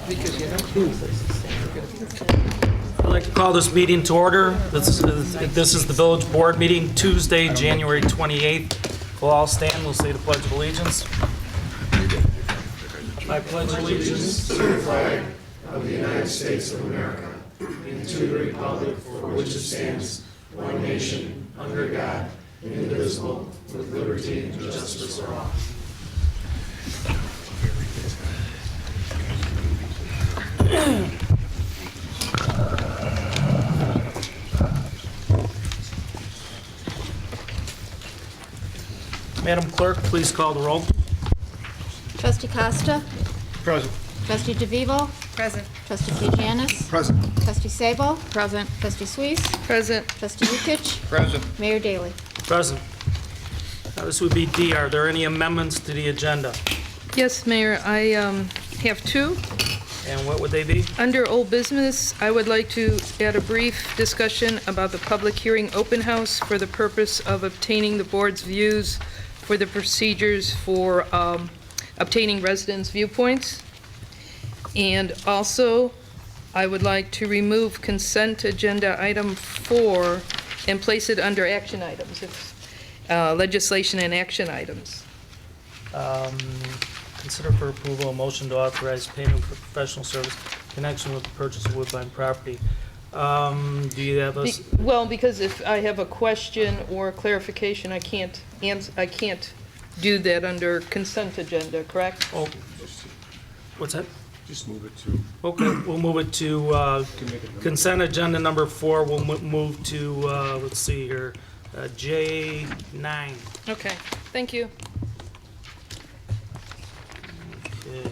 I'd like to call this meeting to order. This is the village board meeting, Tuesday, January 28th. We'll all stand, we'll say the Pledge of Allegiance. I pledge allegiance to the flag of the United States of America and to the republic for which it stands, one nation, under God, indivisible, with liberty and justice for all. Madam Clerk, please call the roll. Trustee Costa? Present. Trustee DeVivo? Present. Trustee Kejanis? Present. Trustee Sabo? Present. Trustee Suisse? Present. Trustee Yukich? Present. Mayor Daley? Present. This would be D. Are there any amendments to the agenda? Yes, Mayor, I have two. And what would they be? Under old business, I would like to add a brief discussion about the public hearing open house for the purpose of obtaining the board's views for the procedures for obtaining residents' viewpoints. And also, I would like to remove consent agenda item 4 and place it under action items, legislation and action items. Consider for approval a motion to authorize payment for professional service in connection with the purchase of Woodbine property. Do you have us? Well, because if I have a question or clarification, I can't do that under consent agenda, correct? Oh, what's that? Just move it to. Okay, we'll move it to consent agenda number 4. We'll move to, let's see here, J9. Okay, thank you. Okay.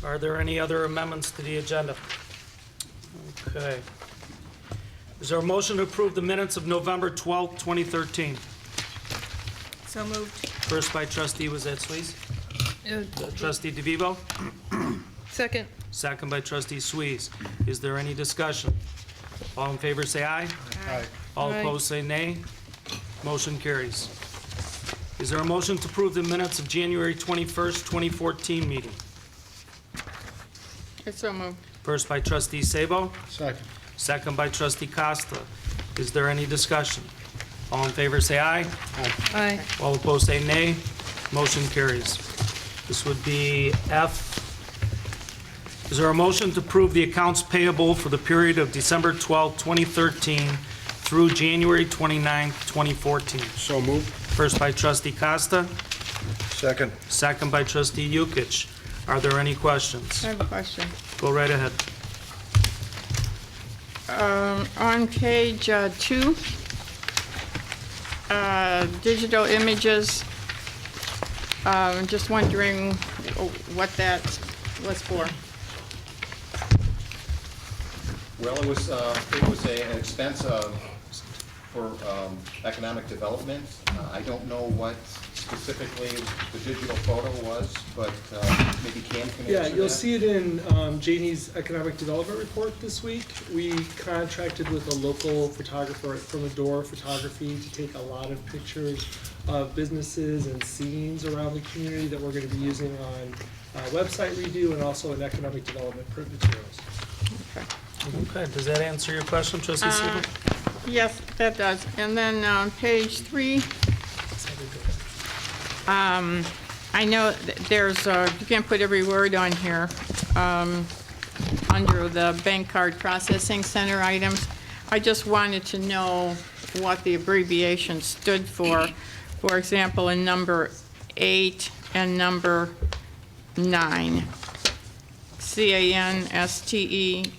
Are there any other amendments to the agenda? Okay. Is there a motion to approve the minutes of November 12th, 2013? So moved. First by trustee, was that Suisse? Trustee DeVivo? Second. Second by trustee Suisse. Is there any discussion? All in favor say aye. Aye. All Aye. opposed say nay. Motion carries. Is there a motion to approve the minutes of January 21st, 2014 meeting? So moved. First by trustee Sabo, Second. second by trustee Costa. Is there any discussion? All in favor say aye. Aye. All opposed say nay. Motion carries. This would be F. Is there a motion to approve the accounts payable for the period of December 12th, 2013 through January 29th, 2014? So moved. First by trustee Costa, Second. second by trustee Yukich. Are there any questions? I have a question. Go right ahead. On page 2, digital images, just wondering what that was for. Well, it was an expense for economic development. I don't know what specifically the digital photo was, but maybe Cam can answer Yeah, that. you'll see it in Janie's economic development report this week. We contracted with a local photographer from Adore Photography to take a lot of pictures of businesses and scenes around the community that we're going to be using on website redo and also in economic development print materials. Okay, does that answer your question, trustee Siebel? Yes, that does. And then on page 3, I know there's, you can't put every word on here, under the bank card processing center items. I just wanted to know what the abbreviation stood for. For example, in number 8 and number 9. CANSTE.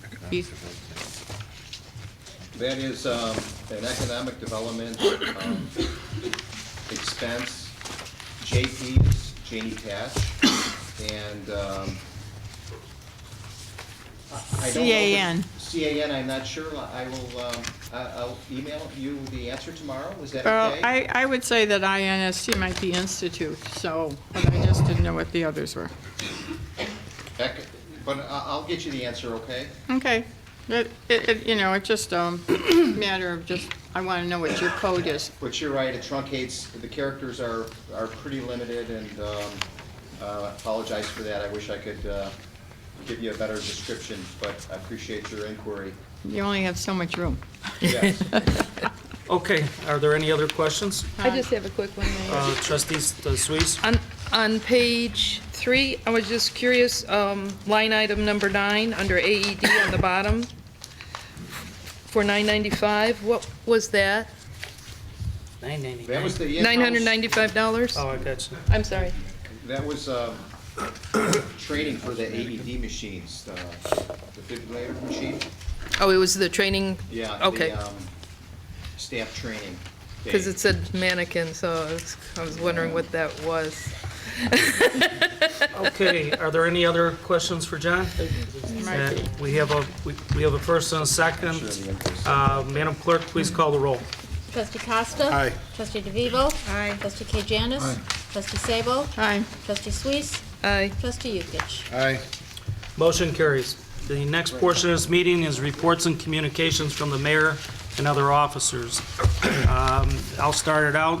That is an economic development expense. JP is Janie Patch, and I don't know. CAN. CAN, I'm not sure. I will, I'll email you the answer tomorrow. Is that Well, okay? I would say that INST might be institute, so, but I just didn't know what the others were. But I'll get you the answer, okay? Okay. You know, it's just a matter of just, I want to know what your code is. But you're right, it truncates, the characters are pretty limited, and apologize for that. I wish I could give you a better description, but I appreciate your inquiry. You only have so much room. Yes. Okay, are there any other questions? I just have a quick one, Mayor. Trustees Suisse? On page 3, I was just curious, line item number 9, under AED on the bottom, for $995, what was that? $9.99. That was the in-house, $995? Oh, I got you. I'm sorry. that was training for the AED machines, the defibrillator machine. Oh, it was the training? Yeah. Okay. The staff training. Because day. it said mannequin, so I was wondering what that was. Okay, are there any other questions for John? We have a first and a second. Madam Clerk, please call the roll. Trustee Costa. Aye. Trustee DeVivo. Aye. Trustee Kajanis. Aye. Trustee Sabo. Aye. Trustee Suisse. Aye. Trustee Yukich. Aye. Motion carries. The next portion of this meeting is reports and communications from the mayor and other officers. I'll start it out.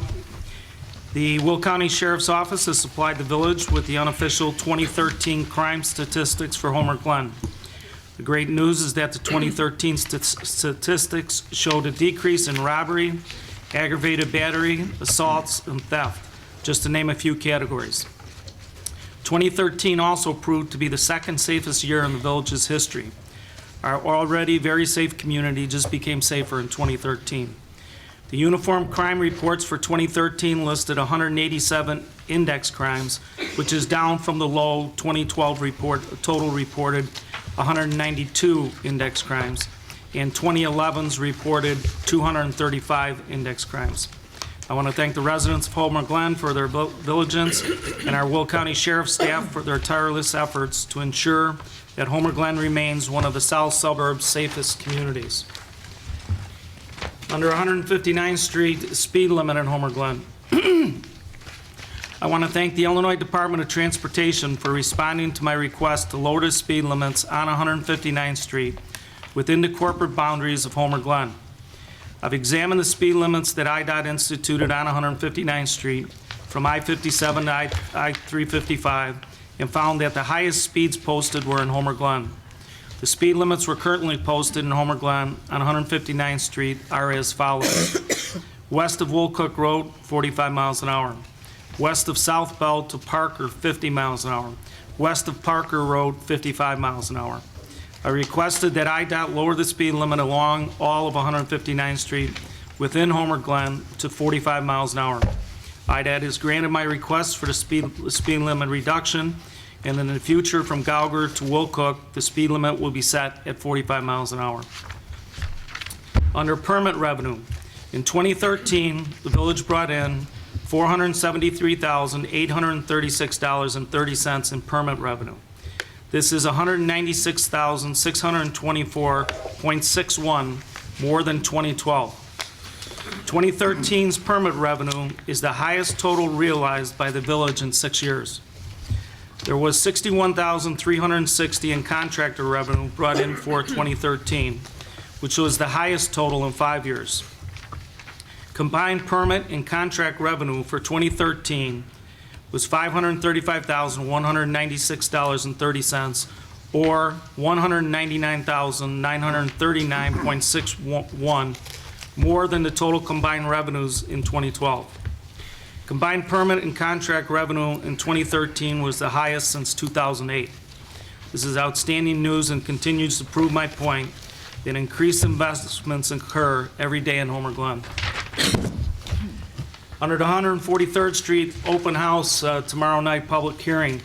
The Will County Sheriff's Office has supplied the village with the unofficial 2013 crime statistics for Homer Glen. The great news is that the 2013 statistics showed a decrease in robbery, aggravated battery, assaults, and theft, just to name a few categories. 2013 also proved to be the second safest year in the village's history. Our already very safe community just became safer in 2013. The uniform crime reports for 2013 listed 187 index crimes, which is down from the low 2012 report, total reported 192 index crimes, and 2011's reported 235 index crimes. I want to thank the residents of Homer Glen for their diligence and our Will County Sheriff's staff for their tireless efforts to ensure that Homer Glen remains one of the South Suburbs' safest communities. Under 159th Street speed limit in Homer Glen. I want to thank the Illinois Department of Transportation for responding to my request to lower the speed limits on 159th Street within the corporate boundaries of Homer Glen. I've examined the speed limits that IDOT instituted on 159th Street from I-57 to I-355 and found that the highest speeds posted were in Homer Glen. The speed limits were currently posted in Homer Glen on 159th Street are as follows. West of Woolcook Road, 45 miles an hour. West of South Bell to Parker, 50 miles an hour. West of Parker Road, 55 miles an hour. I requested that IDOT lower the speed limit along all of 159th Street within Homer Glen to 45 miles an hour. IDOT has granted my request for the speed limit reduction, and in the future from Gauger to Woolcook, the speed limit will be set at 45 miles an hour. Under permit revenue, in 2013, the village brought in $473,836.30 in permit revenue. This is $196,624.61 more than 2012. 2013's permit revenue is the highest total realized by the village in 6 years. There was $61,360 in contractor revenue brought in for 2013, which was the highest total in 5 years. Combined permit and contract revenue for 2013 was $535,196.30, or $199,939.61 more than the total combined revenues in 2012. Combined permit and contract revenue in 2013 was the highest since 2008. This is outstanding news and continues to prove my point that increased investments occur every day in Homer Glen. Under the 143rd Street open house tomorrow night public hearing,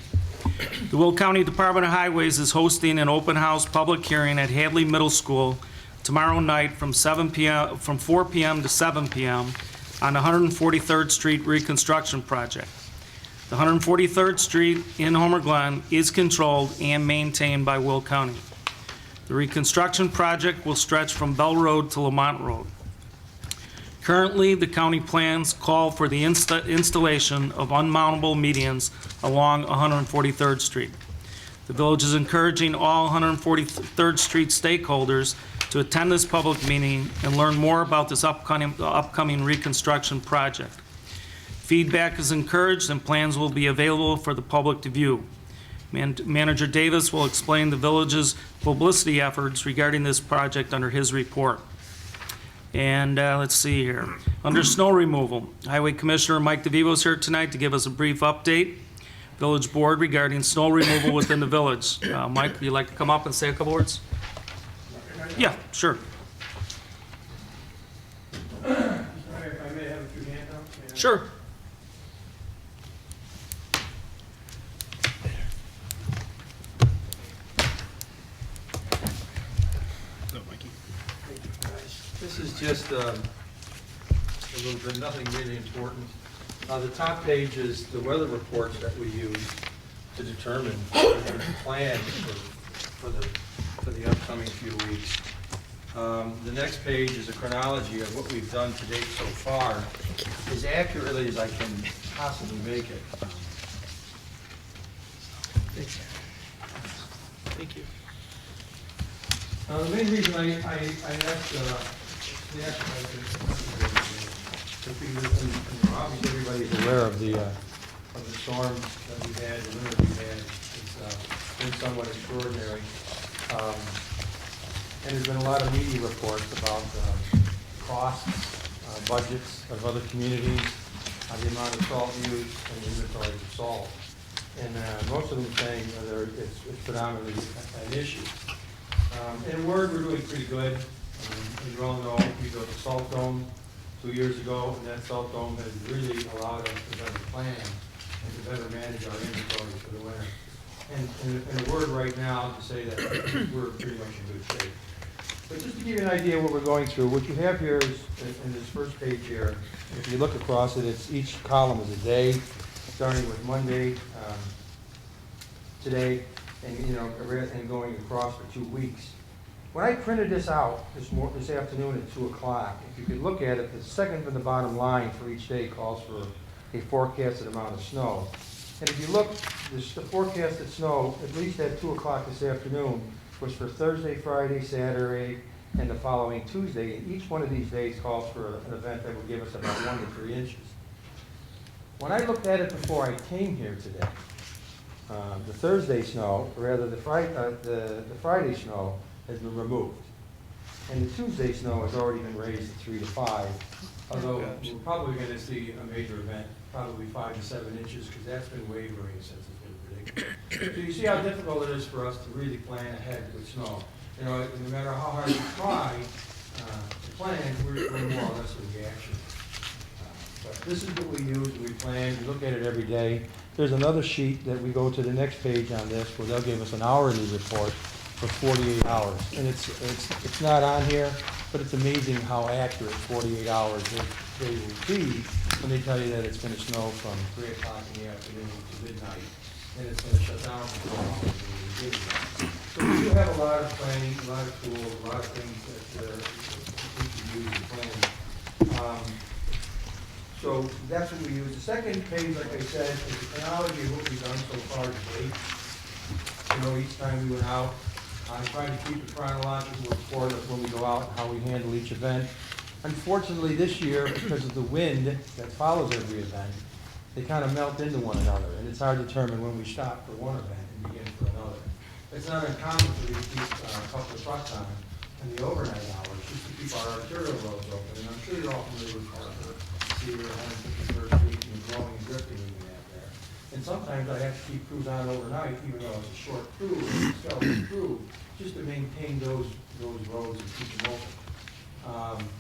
the Will County Department of Highways is hosting an open house public hearing at Hadley Middle School tomorrow night from 4 p.m. to 7 p.m. on the 143rd Street reconstruction project. The 143rd Street in Homer Glen is controlled and maintained by Will County. The reconstruction project will stretch from Bell Road to Lamont Road. Currently, the county plans call for the installation of unmountable medians along 143rd Street. The village is encouraging all 143rd Street stakeholders to attend this public meeting and learn more about this upcoming reconstruction project. Feedback is encouraged and plans will be available for the public to view. Manager Davis will explain the village's publicity efforts regarding this project under his report. And let's see here. Under snow removal, Highway Commissioner Mike DeVivo is here tonight to give us a brief update. Village Board regarding snow removal within the village. Mike, would you like to come up and say a couple words? Yeah, sure. If I may have a few handouts? Sure. This is just a little bit, nothing really important. The top page is the weather reports that we use to determine the plan for the upcoming few weeks. The next page is a chronology of what we've done to date so far, as accurately as I can possibly make it. Thank you. The main reason I asked the obviously everybody's aware of the storms that we've had, the winter we've had. It's been somewhat extraordinary. And there's been a lot of media reports about costs, budgets of other communities, the amount of salt used, and inventories of salt. And most of them saying it's predominantly an issue. In a word, we're doing pretty good. As you all know, we built a salt dome 2 years ago, and that salt dome has really allowed us to better plan and to better manage our inventories for the winter. And in a word right now, to say that we're pretty much in good shape. But just to give you an idea of what we're going through, what you have here is, in this first page here, if you look across it, it's each column is a day, starting with Monday, today, and and going across for 2 weeks. When I printed this out this afternoon at 2 o'clock, if you could look at it, the second from the bottom line for each day calls for a forecasted amount of snow. And if you look, the forecasted snow, at least at 2 o'clock this afternoon, was for Thursday, Friday, Saturday, and the following Tuesday. And each one of these days calls for an event that will give us about 1 to 3 inches. When I looked at it before I came here today, the Thursday snow, or rather the Friday snow, has been removed. And the Tuesday snow has already been raised to 3 to 5, although we're probably going to see a major event, probably 5 to 7 inches, because that's been wavering since it's been predicted. So you see how difficult it is for us to really plan ahead with snow. No matter how hard we try to plan, we're more or less a reaction. But this is what we use, we plan, we look at it every day. There's another sheet that we go to the next page on this, where they'll give us an hourly report for 48 hours. And it's not on here, but it's amazing how accurate 48 hours they will be when they tell you that it's going to snow from 3 o'clock in the afternoon to midnight, and it's going to shut down for 4 hours. So we do have a lot of planning, a lot of tools, a lot of things that we can use in planning. So that's what we use. The second page, like I said, is the chronology of what we've done so far to date. Each time we went out, I try to keep a chronological report of when we go out and how we handle each event. Unfortunately, this year, because of the wind that follows every event, they kind of melt into one another, and it's hard to determine when we stop for one event and begin for another. It's not uncommon for me to keep a couple of trucks on in the overnight hours just to keep our arterial roads open. And I'm sure you're all familiar with Parker, Cedar, 151st Street, and the blowing and drifting we have there. And sometimes I have to keep crews on overnight, even though it's a short crew, it's a skeleton crew, just to maintain those roads and keep them open.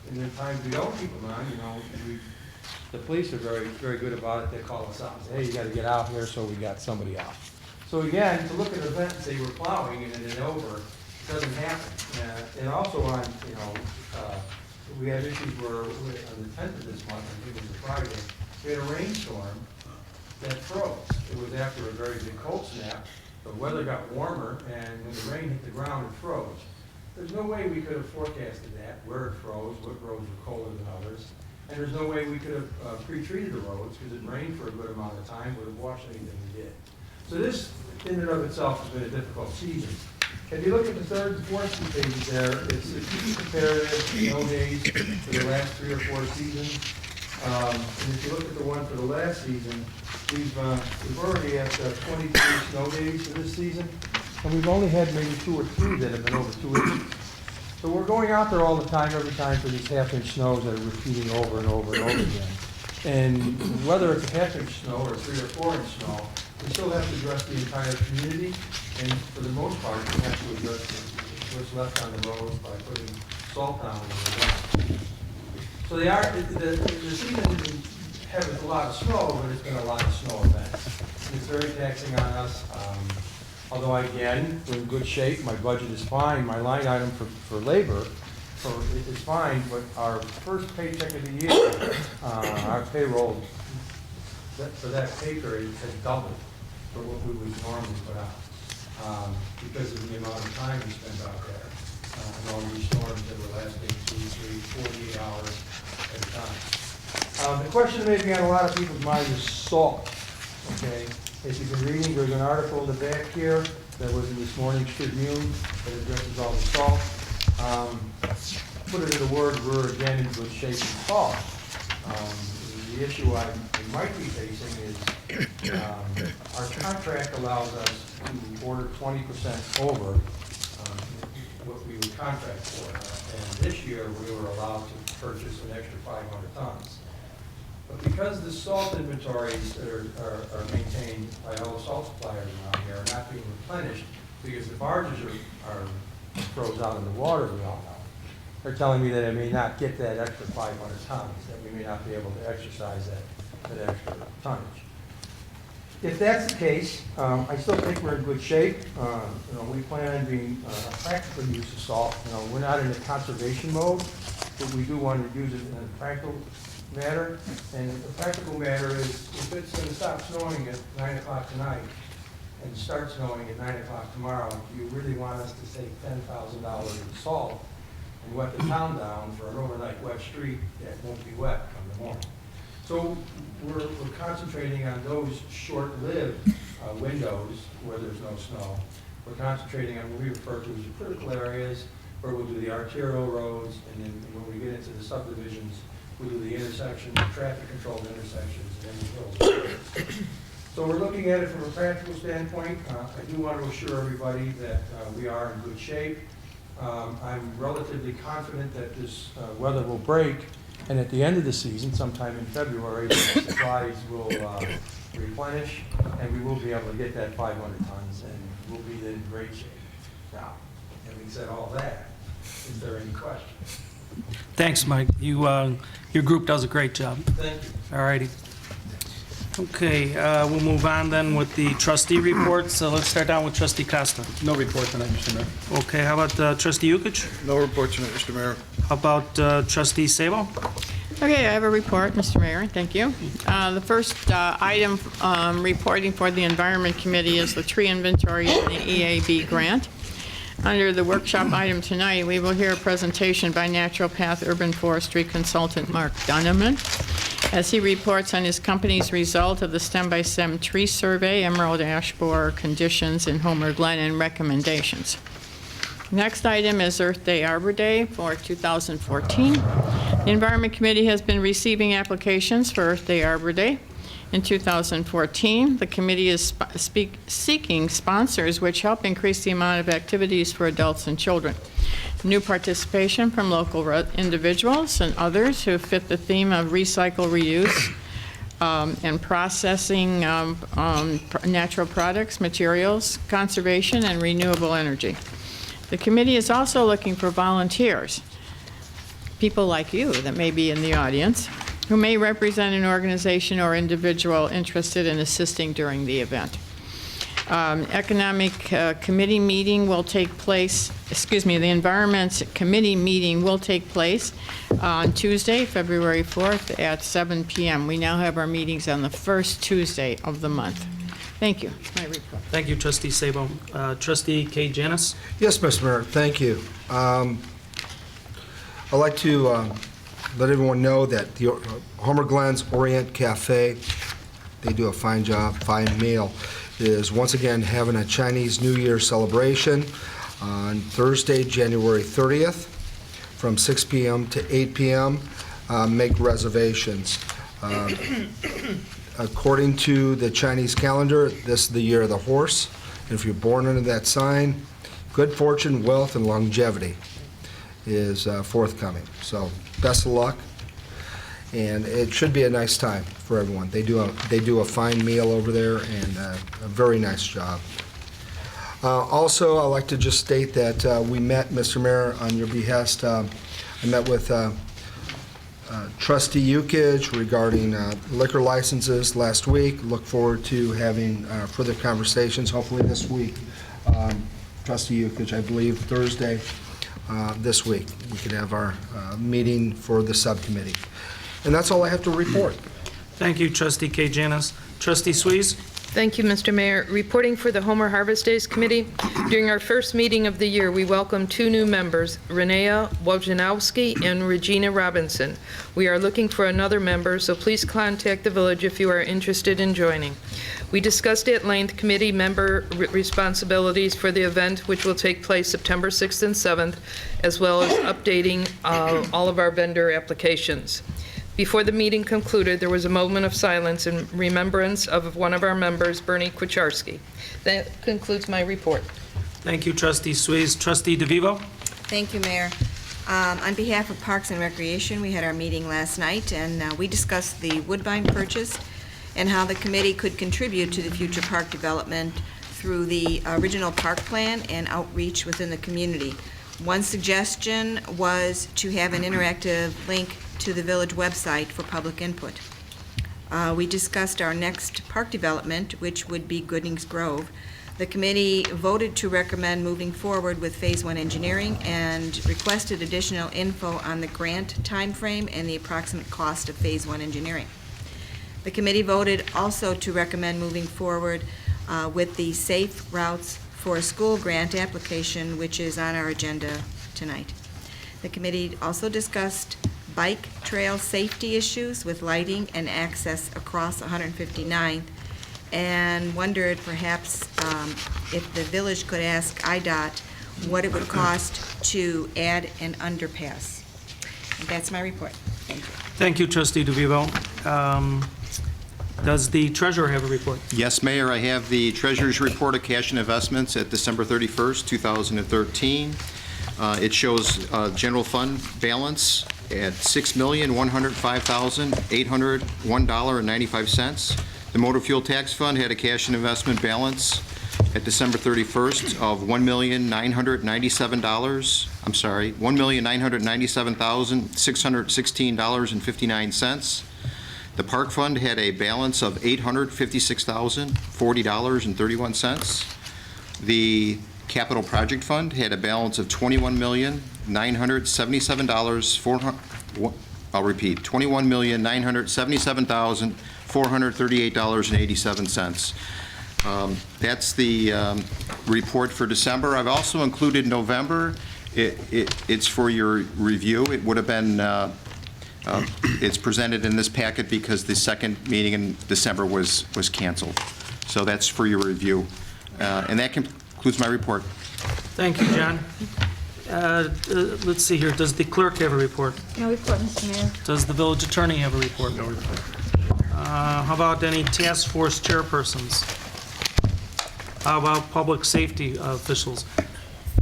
And then times we don't keep them on, the police are very, very good about it. They call us out and say, hey, you got to get out here, so we got somebody out. So again, to look at events and say we're plowing and then it's over, it doesn't happen. And also on, we had issues where on the 10th of this month, I think it was a Friday, we had a rainstorm that froze. It was after a very big cold snap. The weather got warmer, and when the rain hit the ground, it froze. There's no way we could have forecasted that, where it froze, what roads were colder than others. And there's no way we could have pre-treated the roads, because it rained for a good amount of time, would have washed anything we did. So this, in and of itself, has been a difficult season. If you look at the third and fourth pages there, it's a key comparative, no days, for the last 3 or 4 seasons. And if you look at the one for the last season, we've already had 23 snow days for this season, and we've only had maybe 2 or 3 that have been over 2 inches. So we're going out there all the time, every time, for these half-inch snows that are repeating over and over and over again. And whether it's a half-inch snow or 3 or 4-inch snow, we still have to address the entire community, and for the most part, we have to address what's left on the roads by putting salt down on the ground. So the season didn't have a lot of snow, but it's been a lot of snow events. It's very taxing on us. Although again, we're in good shape, my budget is fine, my line item for labor is fine, but our first paycheck of the year, our payroll for that pay period has doubled for what we would normally put out, because of the amount of time we spend out there. And all these storms that were lasting 2, 3, 48 hours at a time. The question maybe on a lot of people's mind is salt, okay? As you've been reading, there's an article in the back here that was in this morning's Tribune that addresses all the salt. Put it in a word, we're again in good shape with salt. The issue I might be facing is our contract allows us to order 20% over what we would contract for. And this year, we were allowed to purchase an extra 500 tons. But because the salt inventories that are maintained by all the salt suppliers around here are not being replenished because the barges are froze out in the water, we all know. They're telling me that I may not get that extra 500 tons, that we may not be able to exercise that extra tonnage. If that's the case, I still think we're in good shape. We plan on being a practical use of salt. We're not in a conservation mode, but we do want to use it in a practical matter. And the practical matter is, if it's going to stop snowing at 9 o'clock tonight and start snowing at 9 o'clock tomorrow, do you really want us to save $10,000 in salt and wet the town down for an overnight wet street that won't be wet come the morning? So we're concentrating on those short-lived windows where there's no snow. We're concentrating on what we refer to as the critical areas, where we'll do the arterial roads, and then when we get into the subdivisions, we'll do the intersections, traffic-controlled intersections, and then the hills. So we're looking at it from a practical standpoint. I do want to assure everybody that we are in good shape. I'm relatively confident that this weather will break, and at the end of the season, sometime in February, the supplies will replenish, and we will be able to get that 500 tons, and we'll be in great shape. Now, having said all that, is there any questions? Thanks, Mike. Your group does a great job. Thank you. All righty. Okay, we'll move on then with the trustee reports. So let's start down with trustee Costa. No report tonight, Mr. Mayor. Okay, how about trustee Yukich? No report tonight, Mr. Mayor. How about trustee Sabo? Okay, I have a report, Mr. Mayor, thank you. The first item reporting for the Environment Committee is the tree inventory and the EAB grant. Under the workshop item tonight, we will hear a presentation by Natural Path Urban Forestry consultant Mark Dunneman as he reports on his company's result of the stem-by-stem tree survey, emerald ash borer conditions in Homer Glen, and recommendations. Next item is Earth Day Arbor Day for 2014. The Environment Committee has been receiving applications for Earth Day Arbor Day. In 2014, the committee is seeking sponsors which help increase the amount of activities for adults and children. New participation from local individuals and others who fit the theme of recycle, reuse, and processing natural products, materials, conservation, and renewable energy. The committee is also looking for volunteers, people like you that may be in the audience, who may represent an organization or individual interested in assisting during the event. Economic committee meeting will take place, the Environment Committee meeting will take place on Tuesday, February 4th at 7 p.m. We now have our meetings on the first Tuesday of the month. Thank you. My report. Thank you, trustee Sabo. Trustee K. Janis? Yes, Mr. Mayor, thank you. I'd like to let everyone know that the Homer Glen's Orient Cafe, they do a fine job, fine meal, is once again having a Chinese New Year celebration on Thursday, January 30th, from 6 p.m. to 8 p.m. make reservations. According to the Chinese calendar, this is the year of the horse. And if you're born under that sign, good fortune, wealth, and longevity is forthcoming. So best of luck. And it should be a nice time for everyone. They do a fine meal over there and a very nice job. Also, I'd like to just state that we met, Mr. Mayor, on your behest. I met with Trustee Yukich regarding liquor licenses last week. Look forward to having further conversations, hopefully this week. Trustee Yukich, I believe Thursday this week, we could have our meeting for the subcommittee. And that's all I have to report. Thank you, Trustee K. Janice. Trustee Suisse? Thank you, Mr. Mayor. Reporting for the Homer Harvest Days Committee, during our first meeting of the year, we welcomed 2 new members, Renea Wojnarowski and Regina Robinson. We are looking for another member, so please contact the village if you are interested in joining. We discussed at length committee member responsibilities for the event, which will take place September 6th and 7th, as well as updating all of our vendor applications. Before the meeting concluded, there was a moment of silence in remembrance of one of our members, Bernie Kucharski. That concludes my report. Thank you, Trustee Suisse. Trustee DeVivo? Thank you, Mayor. On behalf of Parks and Recreation, we had our meeting last night, and we discussed the Woodbine purchase and how the committee could contribute to the future park development through the original park plan and outreach within the community. One suggestion was to have an interactive link to the village website for public input. We discussed our next park development, which would be Goodings Grove. The committee voted to recommend moving forward with Phase 1 engineering and requested additional info on the grant timeframe and the approximate cost of Phase 1 engineering. The committee voted also to recommend moving forward with the Safe Routes for a School grant application, which is on our agenda tonight. The committee also discussed bike trail safety issues with lighting and access across 159th, and wondered perhaps if the village could ask IDOT what it would cost to add an underpass. And that's my report. Thank you. Thank you, Trustee DeVivo. Does the treasurer have a report? Yes, Mayor, I have the Treasurer's Report of Cash and Investments at December 31st, 2013. It shows general fund balance at $6,105,801.95. The motor fuel tax fund had a cash and investment balance at December 31st of $1,997,616.59. The park fund had a balance of $856,040.31. The capital project fund had a balance of $21,977,400. I'll repeat, $21,977,438.87. That's the report for December. I've also included November. It's for your review. It would have been, it's presented in this packet because the second meeting in December was canceled. So that's for your review. And that concludes my report. Thank you, John. Let's see here. Does the clerk have a report? No report, Mr. Mayor. Does the village attorney have a report? No report. How about any task force chairpersons? How about public safety officials?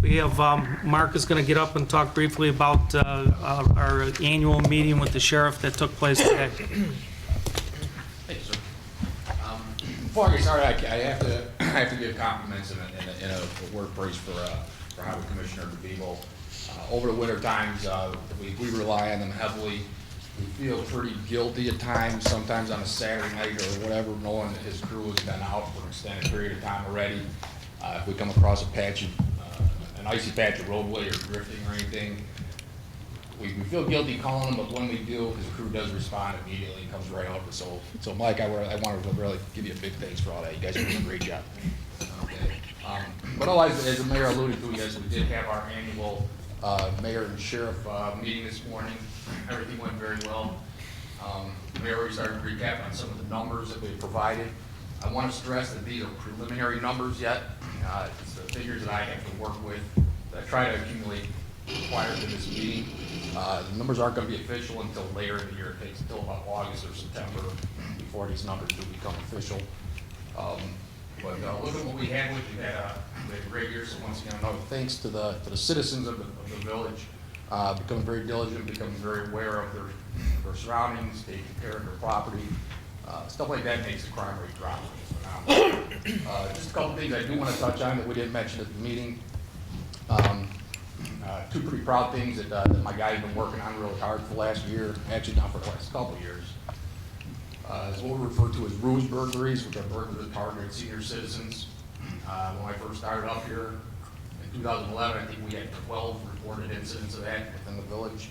We have, Mark is going to get up and talk briefly about our annual meeting with the sheriff that took place today. Thank you, sir. Before I get started, I have to give compliments and a word of praise for Highway Commissioner DeVivo. Over the winter times, we rely on them heavily. We feel pretty guilty at times, sometimes on a Saturday night or whatever, knowing that his crew has been out for an extended period of time already. If we come across an icy patch of roadway or drifting or anything, we feel guilty calling him, but when we do, his crew does respond immediately and comes right out. So Mike, I wanted to really give you a big thanks for all that. You guys are doing a great job. Okay. But otherwise, as the mayor alluded to, yes, we did have our annual mayor and sheriff meeting this morning. Everything went very well. The mayor already started to recap on some of the numbers that we provided. I want to stress that these are preliminary numbers yet. It's the figures that I have to work with, that I try to accumulate prior to this meeting. The numbers aren't going to be official until later in the year. It takes until about August or September before these numbers do become official. But look at what we had. We had a great year. So once again, another thanks to the citizens of the village, becoming very diligent, becoming very aware of their surroundings, taking care of their property. Stuff like that makes the crime rate drop. Just a couple things I do want to touch on that we didn't mention at the meeting. Two pretty proud things that my guy's been working on really hard for the last year, actually now for the last couple of years. Is what we refer to as ruse burglaries, which are burglaries that target senior citizens. When I first started up here in 2011, I think we had 12 reported incidents of that within the village.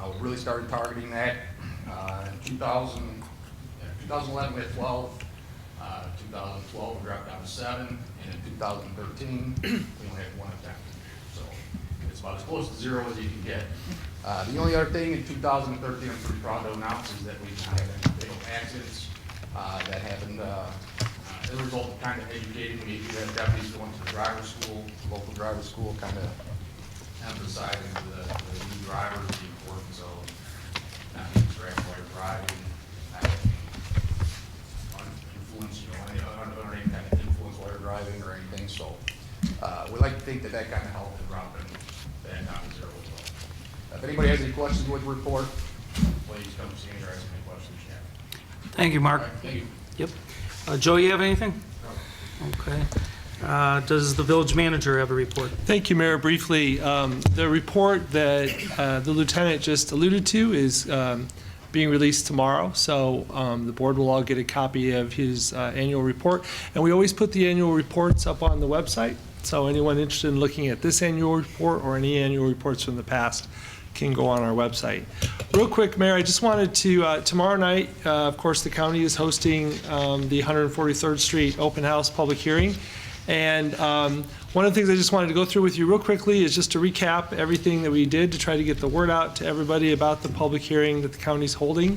We really started targeting that in 2011 we had 12. 2012 we dropped down to 7, and in 2013 we only had 1 attempt. So it's about as close to 0 as you can get. The only other thing in 2013 I'm pretty proud to announce is that we did not have any fatal accidents that happened as a result of kind of educating. We had deputies going to the driver's school, local driver's school, kind of emphasizing to the new drivers the importance of not being distracted while you're driving, not having influence, under any kind of influence while you're driving or anything. So we like to think that that kind of helped in dropping that down to 0 as well. If anybody has any questions with the report, please come see me or ask any questions you have. Thank you, Mark. All right, thank you. Yep. Joe, you have anything? Okay. Does the village manager have a report? Thank you, Mayor. Briefly, the report that the lieutenant just alluded to is being released tomorrow, so the board will all get a copy of his annual report. And we always put the annual reports up on the website, so anyone interested in looking at this annual report or any annual reports from the past can go on our website. Real quick, Mayor, I just wanted to, tomorrow night, of course, the county is hosting the 143rd Street Open House Public Hearing. And one of the things I just wanted to go through with you real quickly is just to recap everything that we did to try to get the word out to everybody about the public hearing that the county's holding.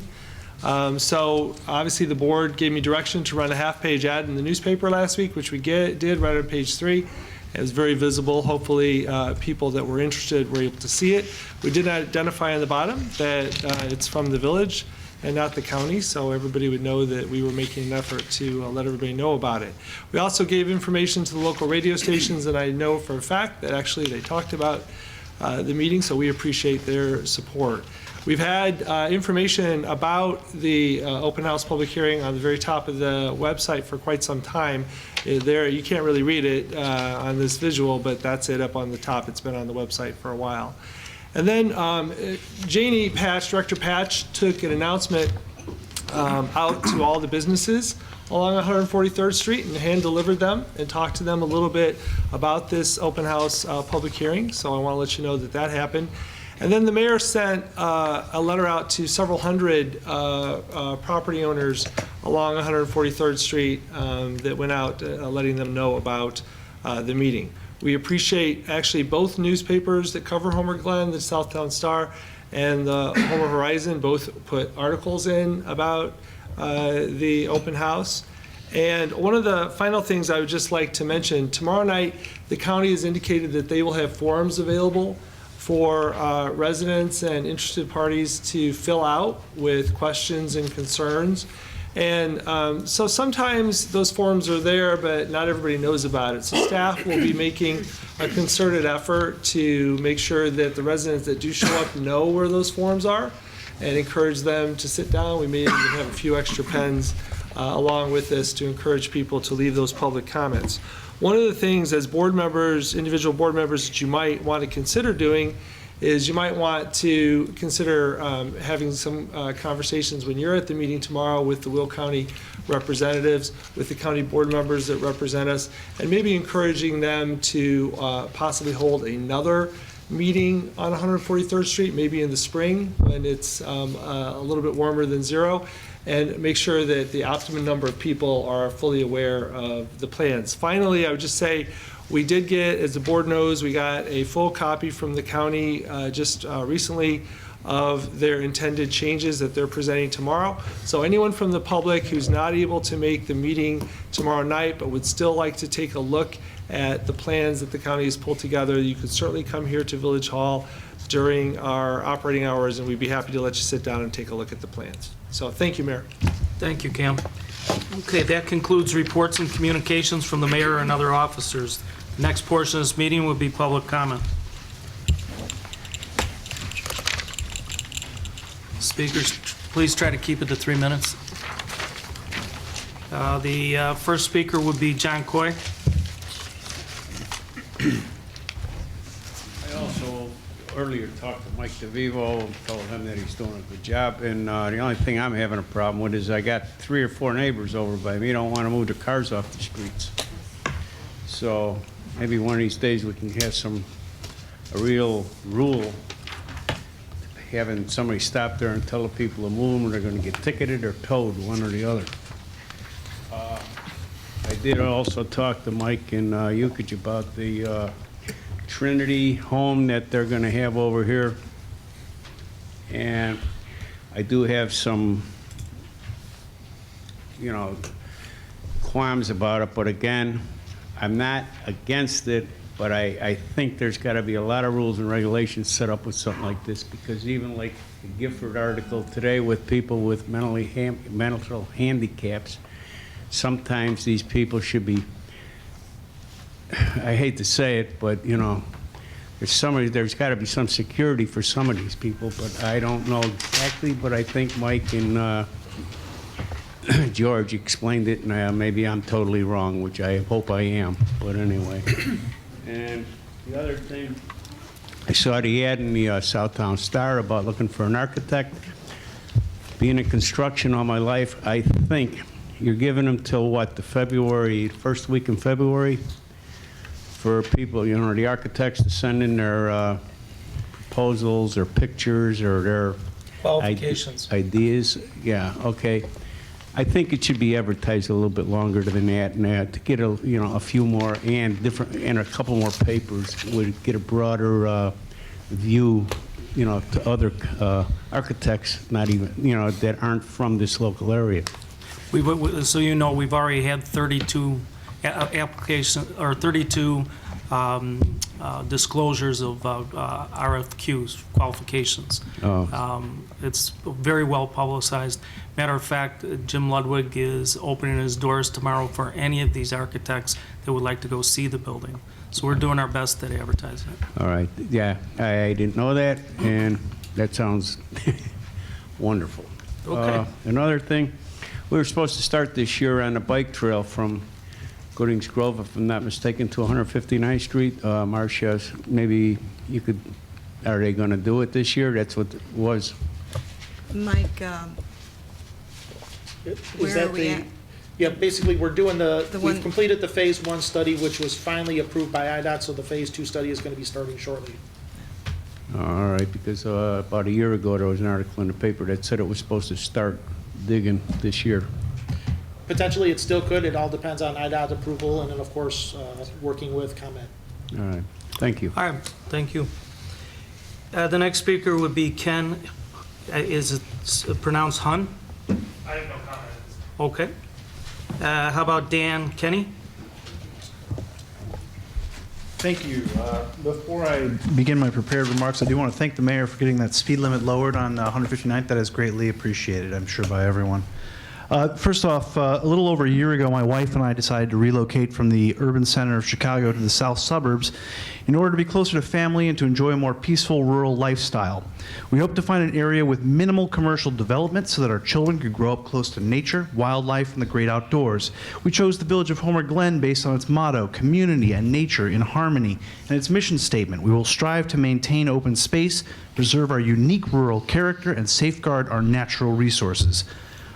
So obviously the board gave me direction to run a half-page ad in the newspaper last week, which we did right on page 3. It was very visible. Hopefully people that were interested were able to see it. We did identify on the bottom that it's from the village and not the county, so everybody would know that we were making an effort to let everybody know about it. We also gave information to the local radio stations, and I know for a fact that actually they talked about the meeting, so we appreciate their support. We've had information about the open house public hearing on the very top of the website for quite some time. There, you can't really read it on this visual, but that's it up on the top. It's been on the website for a while. And then Janie Patch, Director Patch, took an announcement out to all the businesses along 143rd Street and hand-delivered them and talked to them a little bit about this open house public hearing. So I want to let you know that that happened. And then the mayor sent a letter out to several hundred property owners along 143rd Street that went out letting them know about the meeting. We appreciate actually both newspapers that cover Homer Glen, the Southtown Star and the Homer Horizon, both put articles in about the open house. And one of the final things I would just like to mention, tomorrow night the county has indicated that they will have forms available for residents and interested parties to fill out with questions and concerns. And so sometimes those forms are there, but not everybody knows about it. So staff will be making a concerted effort to make sure that the residents that do show up know where those forms are and encourage them to sit down. We may even have a few extra pens along with this to encourage people to leave those public comments. One of the things as board members, individual board members, that you might want to consider doing is you might want to consider having some conversations when you're at the meeting tomorrow with the Will County representatives, with the county board members that represent us, and maybe encouraging them to possibly hold another meeting on 143rd Street, maybe in the spring when it's a little bit warmer than 0, and make sure that the optimum number of people are fully aware of the plans. Finally, I would just say we did get, as the board knows, we got a full copy from the county just recently of their intended changes that they're presenting tomorrow. So anyone from the public who's not able to make the meeting tomorrow night but would still like to take a look at the plans that the county has pulled together, you could certainly come here to Village Hall during our operating hours, and we'd be happy to let you sit down and take a look at the plans. So thank you, Mayor. Thank you, Cam. Okay, that concludes reports and communications from the mayor and other officers. Next portion of this meeting will be public comment. Speakers, please try to keep it to 3 minutes. The first speaker would be John Coy. I also earlier talked to Mike DeVivo, told him that he's doing a good job, and the only thing I'm having a problem with is I got 3 or 4 neighbors over by me don't want to move the cars off the streets. So maybe one of these days we can have a real rule, having somebody stop there and tell the people to move them, or they're going to get ticketed or towed, one or the other. I did also talk to Mike and Yukich about the Trinity home that they're going to have over here. And I do have some, qualms about it. But again, I'm not against it, but I think there's got to be a lot of rules and regulations set up with something like this, because even like the Gifford article today with people with mental handicaps, sometimes these people should be, I hate to say it, but there's got to be some security for some of these people, but I don't know exactly, but I think Mike and George explained it, and maybe I'm totally wrong, which I hope I am, but anyway. And the other thing, I saw the ad in the Southtown Star about looking for an architect. Being in construction all my life, I think you're giving them till what, first week in February, for people, the architects to send in their proposals or pictures or their Qualifications. ideas. Yeah, okay. I think it should be advertised a little bit longer than that, and to get a few more and a couple more papers would get a broader view, to other architects, not even that aren't from this local area. So we've already had 32 applications, or 32 disclosures of RFQs, qualifications. Oh. It's very well publicized. Matter of fact, Jim Ludwig is opening his doors tomorrow for any of these architects that would like to go see the building. So we're doing our best at advertising it. All right, yeah, I didn't know that, and that sounds wonderful. Okay. Another thing, we were supposed to start this year on the bike trail from Goodings Grove, if I'm not mistaken, to 159th Street. Marcia, maybe you could, are they going to do it this year? That's what it was. Mike, where are we at? Yeah, basically, we're doing one- we've completed the Phase 1 study, which was finally approved by IDOT, so the Phase 2 study is going to be starting shortly. All right, because about a year ago, there was an article in the paper that said it was supposed to start digging this year. Potentially, it still could. It all depends on IDOT approval, and then, of course, working with ComEd. All right, thank you. All right, thank you. The next speaker would be Ken, is it pronounced Hun? I have no comment. Okay. How about Dan Kenny? Thank you. Before I begin my prepared remarks, I do want to thank the mayor for getting that speed limit lowered on 159th. That is greatly appreciated, I'm sure, by everyone. First off, a little over a year ago, my wife and I decided to relocate from the urban center of Chicago to the south suburbs in order to be closer to family and to enjoy a more peaceful rural lifestyle. We hope to find an area with minimal commercial development so that our children could grow up close to nature, wildlife, and the great outdoors. We chose the village of Homer Glen based on its motto, community and nature in harmony, and its mission statement, we will strive to maintain open space, preserve our unique rural character, and safeguard our natural resources.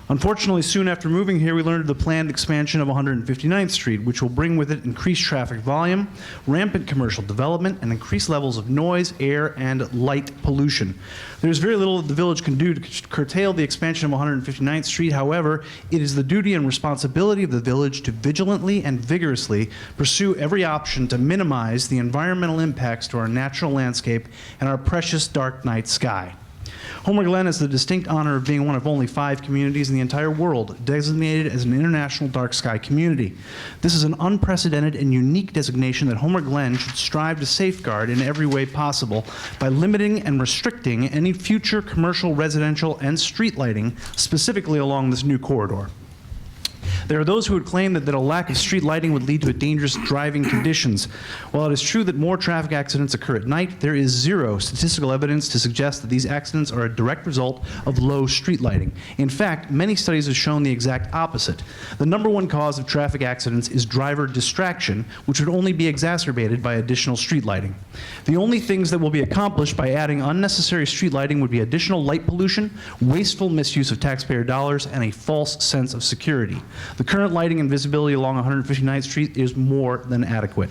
Unfortunately, soon after moving here, we learned of the planned expansion of 159th Street, which will bring with it increased traffic volume, rampant commercial development, and increased levels of noise, air, and light pollution. There's very little that the village can do to curtail the expansion of 159th Street. However, it is the duty and responsibility of the village to vigilantly and vigorously pursue every option to minimize the environmental impacts to our natural landscape and our precious dark night sky. Homer Glen has the distinct honor of being one of only 5 communities in the entire world designated as an international dark sky community. This is an unprecedented and unique designation that Homer Glen should strive to safeguard in every way possible by limiting and restricting any future commercial, residential, and street lighting, specifically along this new corridor. There are those who would claim that a lack of street lighting would lead to dangerous driving conditions. While it is true that more traffic accidents occur at night, there is zero statistical evidence to suggest that these accidents are a direct result of low street lighting. In fact, many studies have shown the exact opposite. The #1 cause of traffic accidents is driver distraction, which would only be exacerbated by additional street lighting. The only things that will be accomplished by adding unnecessary street lighting would be additional light pollution, wasteful misuse of taxpayer dollars, and a false sense of security. The current lighting and visibility along 159th Street is more than adequate.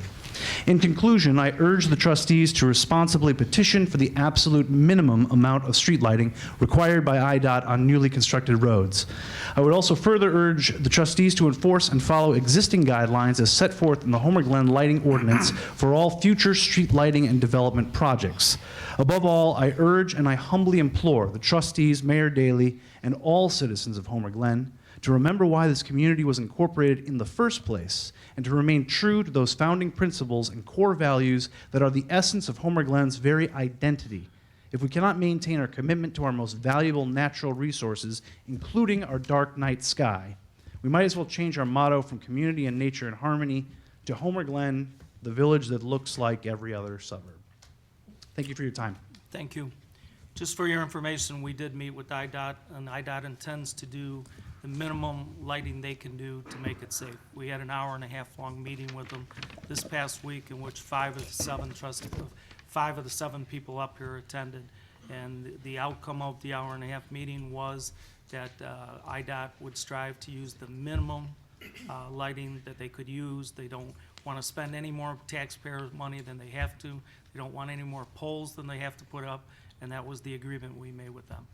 In conclusion, I urge the trustees to responsibly petition for the absolute minimum amount of street lighting required by IDOT on newly constructed roads. I would also further urge the trustees to enforce and follow existing guidelines as set forth in the Homer Glen Lighting Ordinance for all future street lighting and development projects. Above all, I urge and I humbly implore the trustees, Mayor Daley, and all citizens of Homer Glen to remember why this community was incorporated in the first place, and to remain true to those founding principles and core values that are the essence of Homer Glen's very identity. If we cannot maintain our commitment to our most valuable natural resources, including our dark night sky, we might as well change our motto from community and nature in harmony to Homer Glen, the village that looks like every other suburb. Thank you for your time. Thank you. Just for your information, we did meet with IDOT, and IDOT intends to do the minimum lighting they can do to make it safe. We had an hour-and-a-half-long meeting with them this past week, in which 5 of the 7 people up here attended. And the outcome of the hour-and-a-half meeting was that IDOT would strive to use the minimum lighting that they could use. They don't want to spend any more taxpayer money than they have to. They don't want any more poles than they have to put up, and that was the agreement we made with them.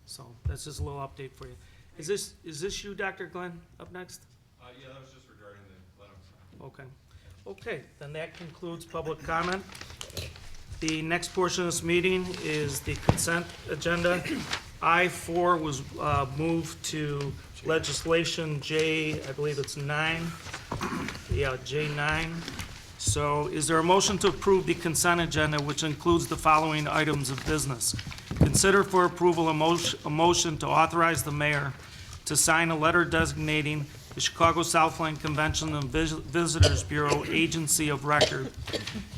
So that's just a little update for you. Is this you, Dr. Glenn, up next? Yeah, that was just regarding the Glen. Okay. Okay, then that concludes public comment. The next portion of this meeting is the consent agenda. I-4 was moved to legislation J, I believe it's 9. Yeah, J9. So is there a motion to approve the consent agenda, which includes the following items of business? Consider for approval a motion to authorize the mayor to sign a letter designating the Chicago Southland Convention and Visitors Bureau agency of record.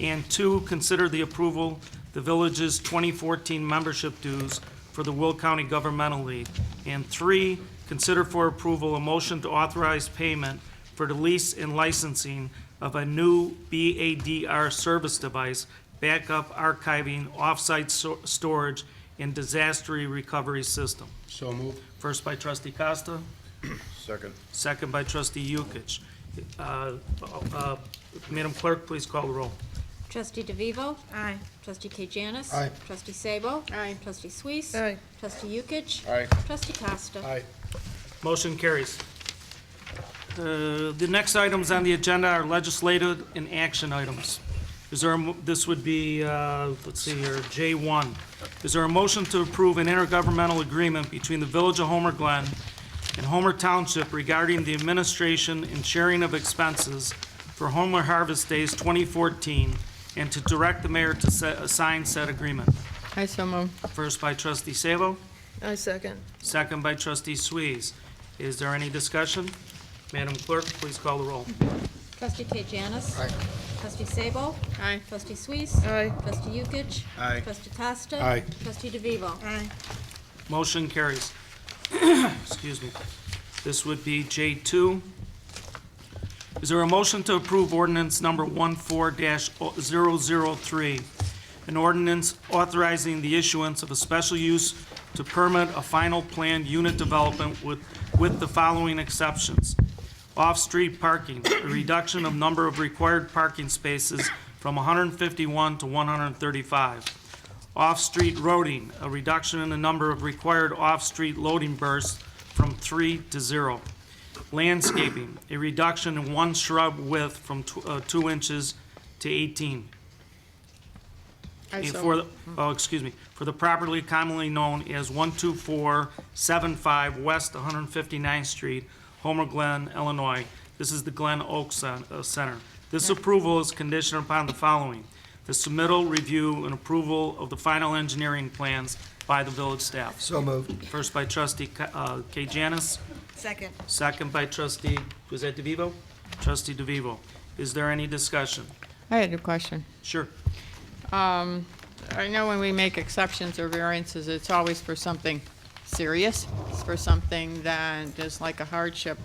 And 2, consider the approval the village's 2014 membership dues for the Will County Governmental League. And 3, consider for approval a motion to authorize payment for the lease and licensing of a new BADR service device, backup archiving, offsite storage, and disaster recovery system. So moved. First by trustee Costa, Second. second by trustee Yukich. Madam Clerk, please call the roll. Trustee DeVivo? Aye. Trustee Kajanis? Aye. Trustee Sabo? Aye. Trustee Suisse? Aye. Trustee Yukich? Aye. Trustee Costa? Aye. Motion carries. The next items on the agenda are legislative and action items. Is there, this would be, let's see here, J1. Is there a motion to approve an intergovernmental agreement between the Village of Homer Glen and Homer Township regarding the administration and sharing of expenses for Homer Harvest Days 2014, and to direct the mayor to sign said agreement? I so move. First by trustee Sabo, I second. second by trustee Suisse. Is there any discussion? Madam Clerk, please call the roll. Trustee Kajanis? Aye. Trustee Sabo? Aye. Trustee Suisse? Aye. Trustee Yukich? Aye. Trustee Costa? Aye. Trustee DeVivo? Aye. Motion carries. Excuse me. This would be J2. Is there a motion to approve ordinance number 14-003, an ordinance authorizing the issuance of a special use to permit a final planned unit development with the following exceptions? Off-street parking, a reduction of number of required parking spaces from 151 to 135. Off-street roading, a reduction in the number of required off-street loading bursts from 3 to 0. Landscaping, a reduction in 1 shrub width from 2 inches to 18. for the property commonly known as 12475 West 159th Street, Homer Glen, Illinois. This is the Glen Oaks Center. This approval is conditioned upon the following: the submittal, review, and approval of the final engineering plans by the village staff. So moved. First by trustee Kay Janis, Second. second by trustee, was that DeVivo? Trustee DeVivo. Is there any discussion? I had a question. Sure. I know when we make exceptions or variances, it's always for something serious. It's for something that is like a hardship.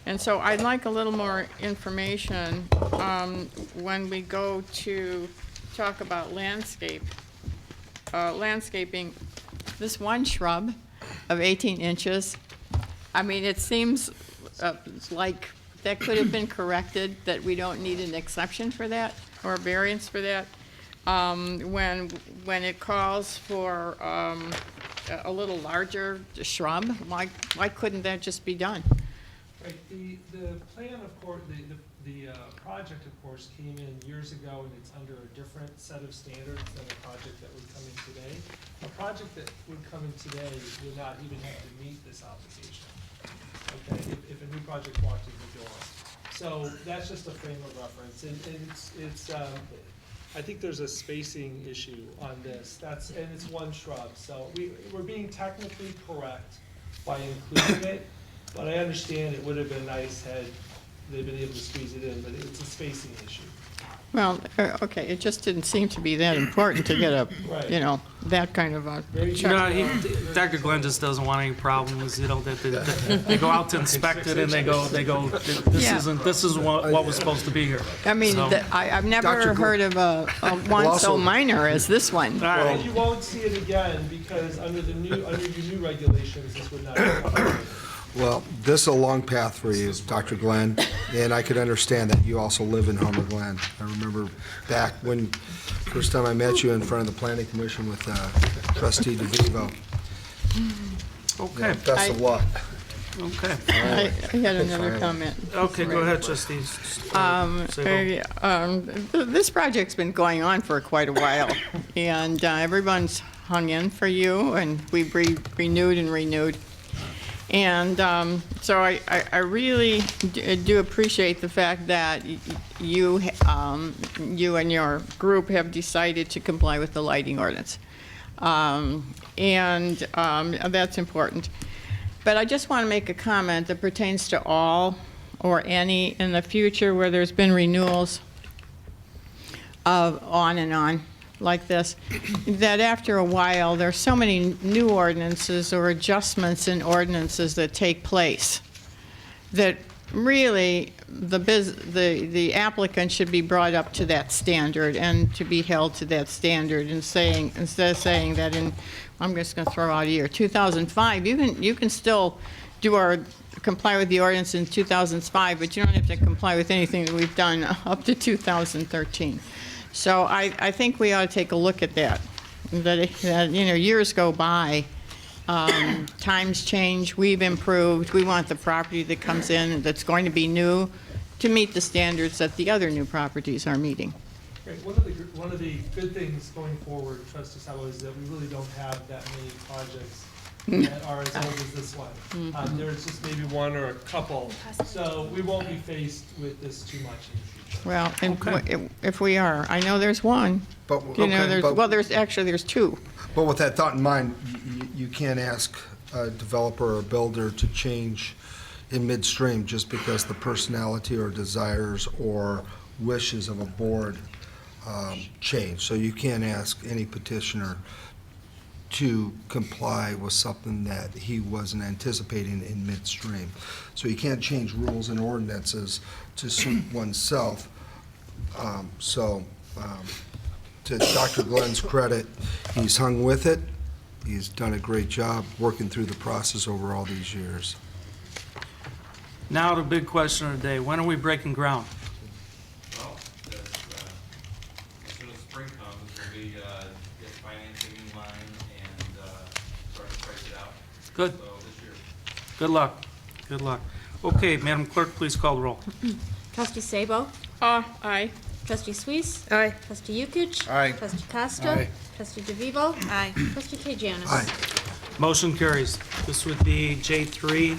And so I'd like a little more information when we go to talk about landscaping. This one shrub of 18 inches, I mean, it seems like that could have been corrected, that we don't need an exception for that or a variance for that. When it calls for a little larger shrub, why couldn't that just be done? Right, the plan, of course, the project, of course, came in years ago, and it's under a different set of standards than a project that would come in today. A project that would come in today would not even have to meet this obligation, okay, if a new project walked in the door. So that's just a frame of reference, and it's I think there's a spacing issue on this. And it's one shrub, so we're being technically correct by including it, but I understand it would have been nice had they been able to squeeze it in, but it's a spacing issue. Well, okay, it just didn't seem to be that important to get a, Right. That kind of a Very check. Dr. Glenn just doesn't want any problems, they go out to inspect it and they go, Yeah. this is what was supposed to be here. I mean, So- I've never Dr. heard of a one Also- so minor as this one. All right. And you won't see it again, because under your new regulations, this would not be allowed. Well, this is a long path for you, Dr. Glenn, and I could understand that you also live in Homer Glen. I remember back when, first time I met you in front of the planning commission with trustee DeVivo. Okay, Best of luck. okay. I had another Fine. comment. Okay, go ahead, trustees. This project's been going on for quite a while, and everyone's hung in for you, and we've renewed and renewed. And so I really do appreciate the fact that you and your group have decided to comply with the lighting ordinance. And that's important. But I just want to make a comment that pertains to all or any in the future where there's been renewals of on and on like this, that after a while, there's so many new ordinances or adjustments in ordinances that take place that really the applicant should be brought up to that standard and to be held to that standard, and saying, instead of saying that in, I'm just going to throw out a year, 2005, you can still comply with the ordinance in 2005, but you don't have to comply with anything that we've done up to 2013. So I think we ought to take a look at that. Years go by, times change, we've improved, we want the property that comes in that's going to be new to meet the standards that the other new properties are meeting. Right, one of the good things going forward, Trustee Sabo, is that we really don't have that many projects that are as old as this one. There's just maybe one or a couple, so we won't be faced with this too much in the future. Well, and if we are, I know there's one. But, There's two. But with that thought in mind, you can't ask a developer or builder to change in midstream just because the personality or desires or wishes of a board change. So you can't ask any petitioner to comply with something that he wasn't anticipating in midstream. So you can't change rules and ordinances to suit oneself. To Dr. Glenn's credit, he's hung with it. He's done a great job working through the process over all these years. Now the big question of the day, when are we breaking ground? Well, as soon as spring comes, we get financing in line and start to price it out. Good. So this year. Good luck. Good luck. Okay, Madam Clerk, please call the roll. Trustee Sabo? Aye. Trustee Suisse. Aye. Trustee Yukic. Aye. Trustee Costa. Aye. Trustee DeVivo. Aye. Trustee K. Janice. Aye. Motion carries. This would be J3.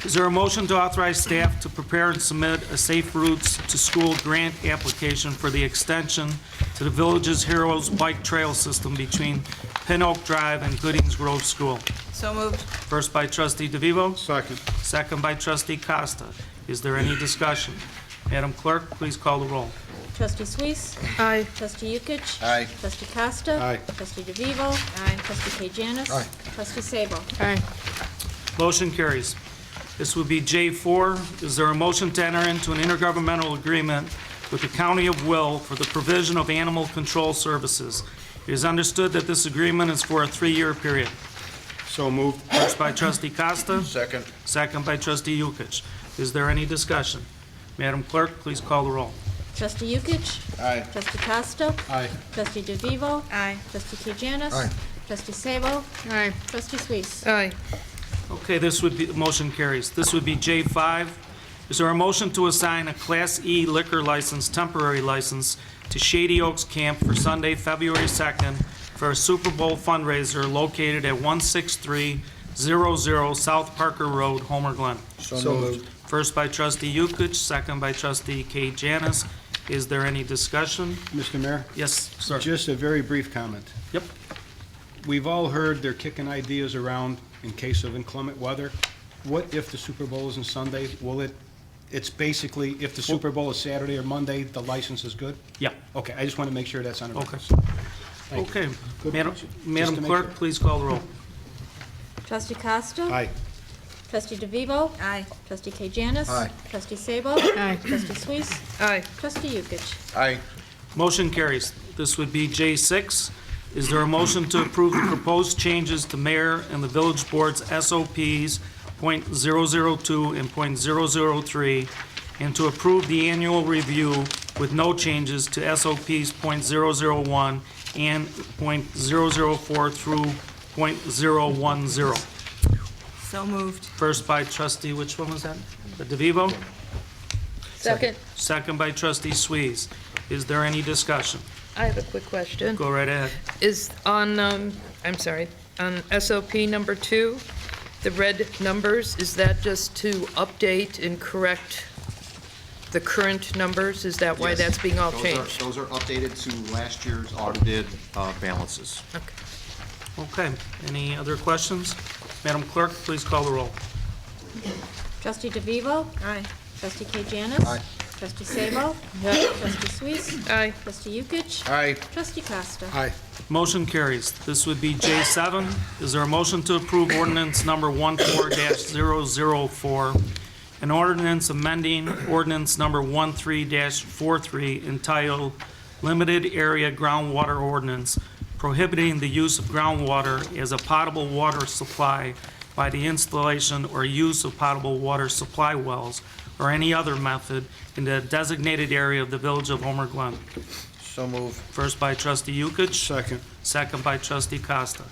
Is there a motion to authorize staff to prepare and submit a Safe Routes to School grant application for the extension to the village's Heroes Bike Trail System between Pin Oak Drive and Goodings Grove School? So moved. First by trustee DeVivo, Second. second by trustee Costa. Is there any discussion? Madam Clerk, please call the roll. Trustee Suisse. Aye. Trustee Yukic. Aye. Trustee Costa. Aye. Trustee DeVivo. Aye. Trustee K. Janice. Aye. Trustee Sabo. Aye. Motion carries. This would be J4. Is there a motion to enter into an intergovernmental agreement with the County of Will for the provision of animal control services? It is understood that this agreement is for a 3-year period. So moved. First by trustee Costa, Second. second by trustee Yukic. Is there any discussion? Madam Clerk, please call the roll. Trustee Yukic. Aye. Trustee Costa. Aye. Trustee DeVivo. Aye. Trustee K. Janice. Aye. Trustee Sabo. Aye. Trustee Suisse. Aye. Okay, this would be, motion carries. This would be J5. Is there a motion to assign a Class E liquor license, temporary license, to Shady Oaks Camp for Sunday, February 2nd, for a Super Bowl fundraiser located at 16300 South Parker Road, Homer Glen? So moved. First by trustee Yukic, second by trustee K. Janice. Is there any discussion? Mr. Mayor? Yes, sir. Just a very brief comment. Yep. We've all heard they're kicking ideas around in case of inclement weather. What if the Super Bowl is on Sunday? It's basically, if the Super Bowl is Saturday or Monday, the license is good? Yeah. Okay, I just want to make sure that's on the record. Okay. Thank you. Okay. Good Madam question. Just Madam to make Clerk, sure. please call the roll. Trustee Costa. Aye. Trustee DeVivo. Aye. Trustee K. Janice. Aye. Trustee Sabo. Aye. Trustee Suisse. Aye. Trustee Yukic. Aye. Motion carries. This would be J6. Is there a motion to approve the proposed changes to mayor and the village board's SOPs .002 and .003, and to approve the annual review with no changes to SOPs .001 and .004 through .010? So moved. First by trustee, which one was that? The DeVivo? Second. Second by trustee Suisse. Is there any discussion? I have a quick question. Go right ahead. Is on, I'm sorry, on SOP number 2, the red numbers, is that just to update and correct the current numbers? Is that why Yes. that's being all changed? Those are updated to last year's audited balances. Okay. Okay, any other questions? Madam Clerk, please call the roll. Trustee DeVivo. Aye. Trustee K. Janice. Aye. Trustee Sabo. Trustee Suisse. Aye. Trustee Yukic. Aye. Trustee Costa. Aye. Motion carries. This would be J7. Is there a motion to approve ordinance number 14-004, an ordinance amending ordinance number 13-43 entitled Limited Area Groundwater Ordinance, prohibiting the use of groundwater as a potable water supply by the installation or use of potable water supply wells or any other method in the designated area of the village of Homer Glen? So moved. First by trustee Yukic, Second. second by trustee Costa.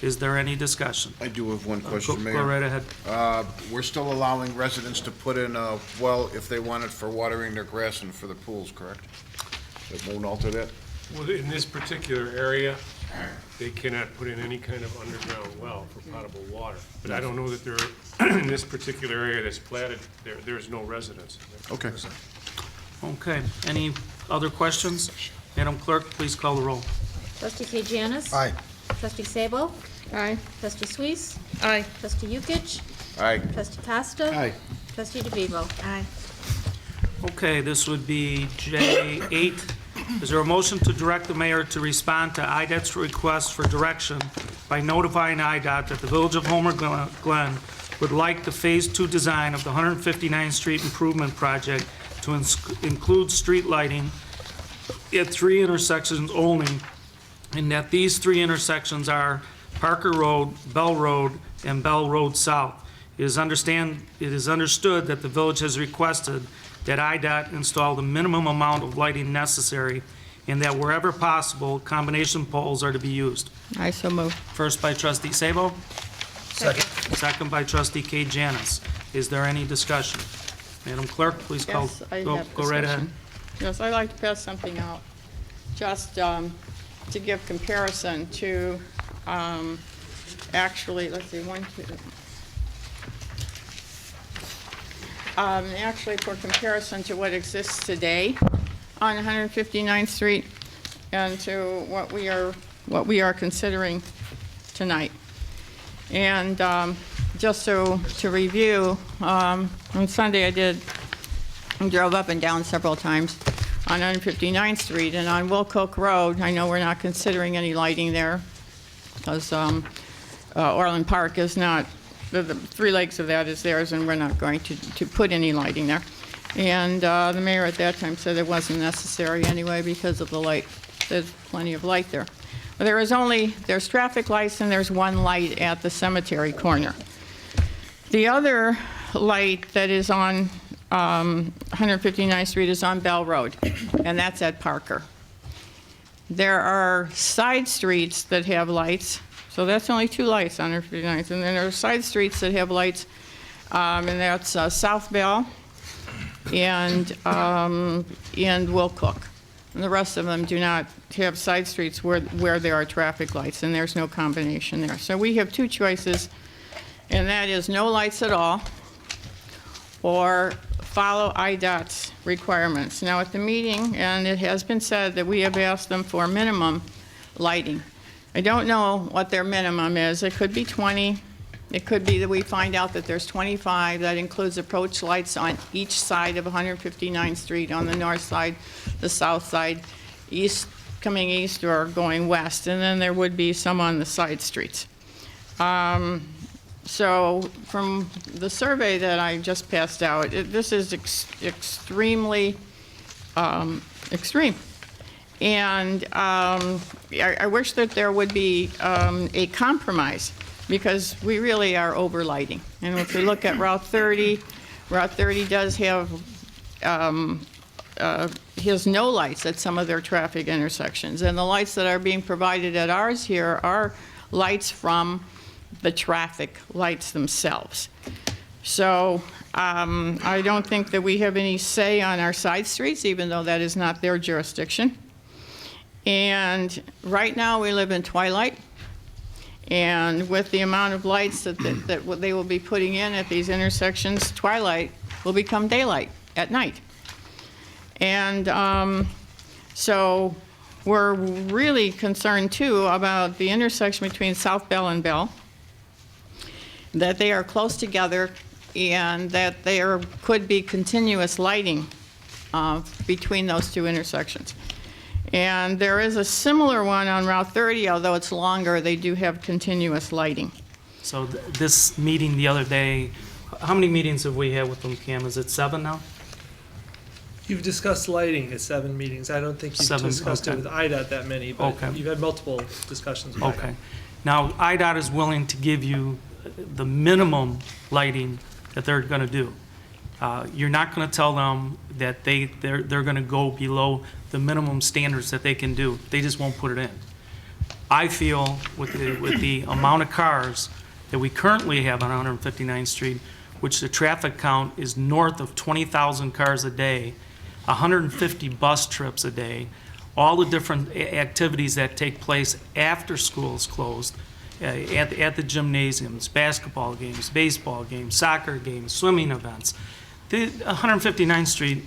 Is there any discussion? I do have one Go question, go Mayor. right ahead. We're still allowing residents to put in a well if they want it for watering their grass and for the pools, correct? That won't alter that? Well, in this particular area, they cannot put in any kind of underground well for potable water. But I don't know that there, in this particular area that's platted, there's no residents. Okay. Okay, any other questions? Madam Clerk, please call the roll. Trustee K. Janice. Aye. Trustee Sabo. Aye. Trustee Suisse. Aye. Trustee Yukic. Aye. Trustee Costa. Aye. Trustee DeVivo. Aye. Okay, this would be J8. Is there a motion to direct the mayor to respond to IDOT's request for direction by notifying IDOT that the Village of Homer Glen would like the Phase 2 design of the 159th Street Improvement Project to include street lighting at 3 intersections only, and that these 3 intersections are Parker Road, Bell Road, and Bell Road South. It is understood that the village has requested that IDOT install the minimum amount of lighting necessary, and that wherever possible, combination poles are to be used. I so move. First by trustee Sabo. Second. Second by trustee K. Janice. Is there any discussion? Madam Clerk, please call. Yes, I Go have right ahead. discussion. Yes, I'd like to pass something out, just to give comparison to, actually, let's see, actually for comparison to what exists today on 159th Street and to what we are considering tonight. And just to review, on Sunday I drove up and down several times on 159th Street, and on Wilcoke Road, I know we're not considering any lighting there because Orland Park is not, the three legs of that is theirs, and we're not going to put any lighting there. And the mayor at that time said it wasn't necessary anyway because of the light. There's plenty of light there. But there's traffic lights and there's one light at the cemetery corner. The other light that is on 159th Street is on Bell Road, and that's at Parker. There are side streets that have lights, so that's only two lights on 159th, and then there are side streets that have lights, and that's South Bell and Wilcook. And the rest of them do not have side streets where there are traffic lights, and there's no combination there. So we have two choices, and that is no lights at all, or follow IDOT's requirements. Now at the meeting, and it has been said that we have asked them for minimum lighting. I don't know what their minimum is. It could be 20. It could be that we find out that there's 25. That includes approach lights on each side of 159th Street, on the north side, the south side, coming east or going west, and then there would be some on the side streets. So from the survey that I just passed out, this is extremely extreme. And I wish that there would be a compromise, because we really are overlighting. And if we look at Route 30, Route 30 does have has no lights at some of their traffic intersections. And the lights that are being provided at ours here are lights from the traffic lights themselves. So I don't think that we have any say on our side streets, even though that is not their jurisdiction. And right now we live in twilight. And with the amount of lights that they will be putting in at these intersections, twilight will become daylight at night. And so we're really concerned too about the intersection between South Bell and Bell, that they are close together and that there could be continuous lighting between those two intersections. And there is a similar one on Route 30, although it's longer, they do have continuous lighting. So this meeting the other day, how many meetings have we had with them, Cam? Is it 7 now? You've discussed lighting at 7 meetings. I don't think you've discussed it with IDOT that many, but you've had multiple discussions with IDOT. Now, IDOT is willing to give you the minimum lighting that they're going to do. You're not going to tell them that they're going to go below the minimum standards that they can do. They just won't put it in. I feel with the amount of cars that we currently have on 159th Street, which the traffic count is north of 20,000 cars a day, 150 bus trips a day, all the different activities that take place after school is closed, at the gymnasiums, basketball games, baseball games, soccer games, swimming events. The 159th Street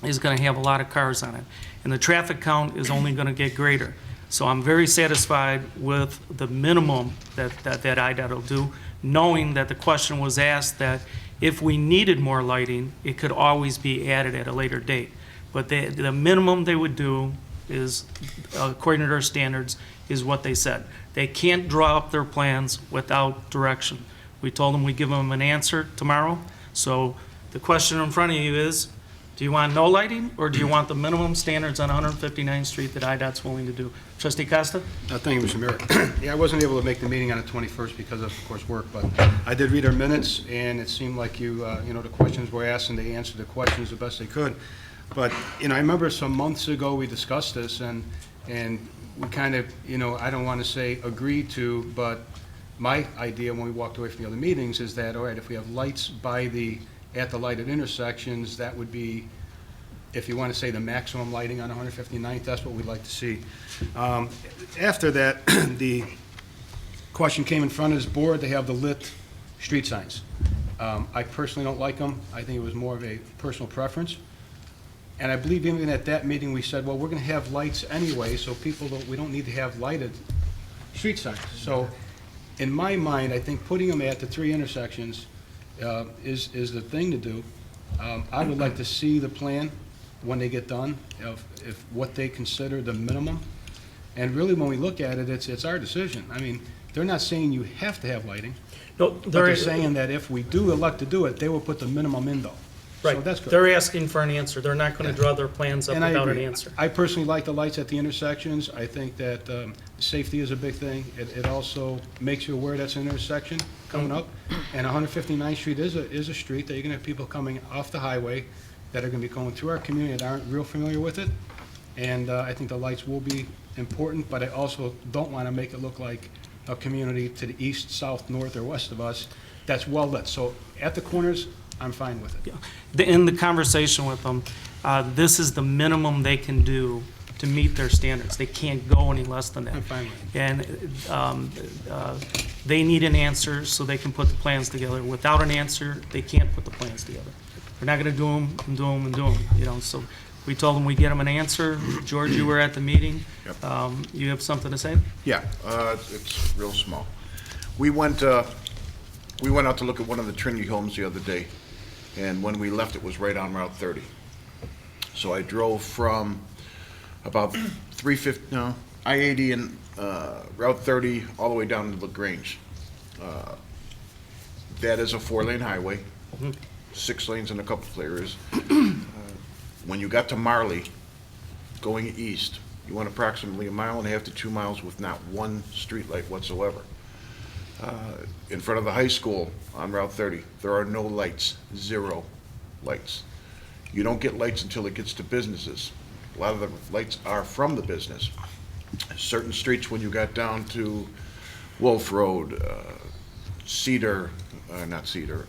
is going to have a lot of cars on it, and the traffic count is only going to get greater. So I'm very satisfied with the minimum that IDOT will do, knowing that the question was asked that if we needed more lighting, it could always be added at a later date. But the minimum they would do is, according to their standards, is what they said. They can't draw up their plans without direction. We told them we'd give them an answer tomorrow. So the question in front of you is, do you want no lighting, or do you want the minimum standards on 159th Street that IDOT's willing to do? Trustee Costa? Thank you, Mr. Mayor. Yeah, I wasn't able to make the meeting on the 21st because of course, work, but I did read our minutes, and it seemed like you know, the questions were asked, and they answered the questions the best they could. But, I remember some months ago we discussed this, and we kind of, I don't want to say agreed to, but my idea when we walked away from the other meetings is that, all right, if we have lights at the lighted intersections, that would be if you want to say the maximum lighting on 159th, that's what we'd like to see. After that, the question came in front of this board, they have the lit street signs. I personally don't like them. I think it was more of a personal preference. And I believe even at that meeting, we said, well, we're going to have lights anyway, so we don't need to have lighted street signs. So in my mind, I think putting them at the 3 intersections is the thing to do. I would like to see the plan when they get done, if what they consider the minimum. And really, when we look at it, it's our decision. I mean, they're not saying you have to have lighting, No, but they're saying that if we do elect to do it, they will put the minimum in though. So Right, that's good. they're asking for an answer. They're not going to draw their plans up And I without an agree. answer. I personally like the lights at the intersections. I think that safety is a big thing. It also makes you aware that's an intersection coming up. And 159th Street is a street that you're going to have people coming off the highway that are going to be going through our community that aren't real familiar with it. And I think the lights will be important, but I also don't want to make it look like a community to the east, south, north, or west of us that's well lit. So at the corners, I'm fine with it. In the conversation with them, this is the minimum they can do to meet their standards. They can't go any less than that. I'm fine with it. And they need an answer so they can put the plans together. Without an answer, they can't put the plans together. They're not going to do them and do them and do them, you know. So we told them we'd get them an answer. George, you were at the meeting. Yep. You have something to say? Yeah, it's real small. We went out to look at one of the Trinity homes the other day, and when we left, it was right on Route 30. So I drove from about I-80 and Route 30 all the way down to LaGrange. That is a 4-lane highway, 6 lanes in a couple of areas. When you got to Marley, going east, you went approximately 1.5 miles to 2 miles with not one streetlight whatsoever. In front of the high school on Route 30, there are no lights, 0 lights. You don't get lights until it gets to businesses. A lot of the lights are from the business. Certain streets, when you got down to Wolf Road, Cedar, not Cedar,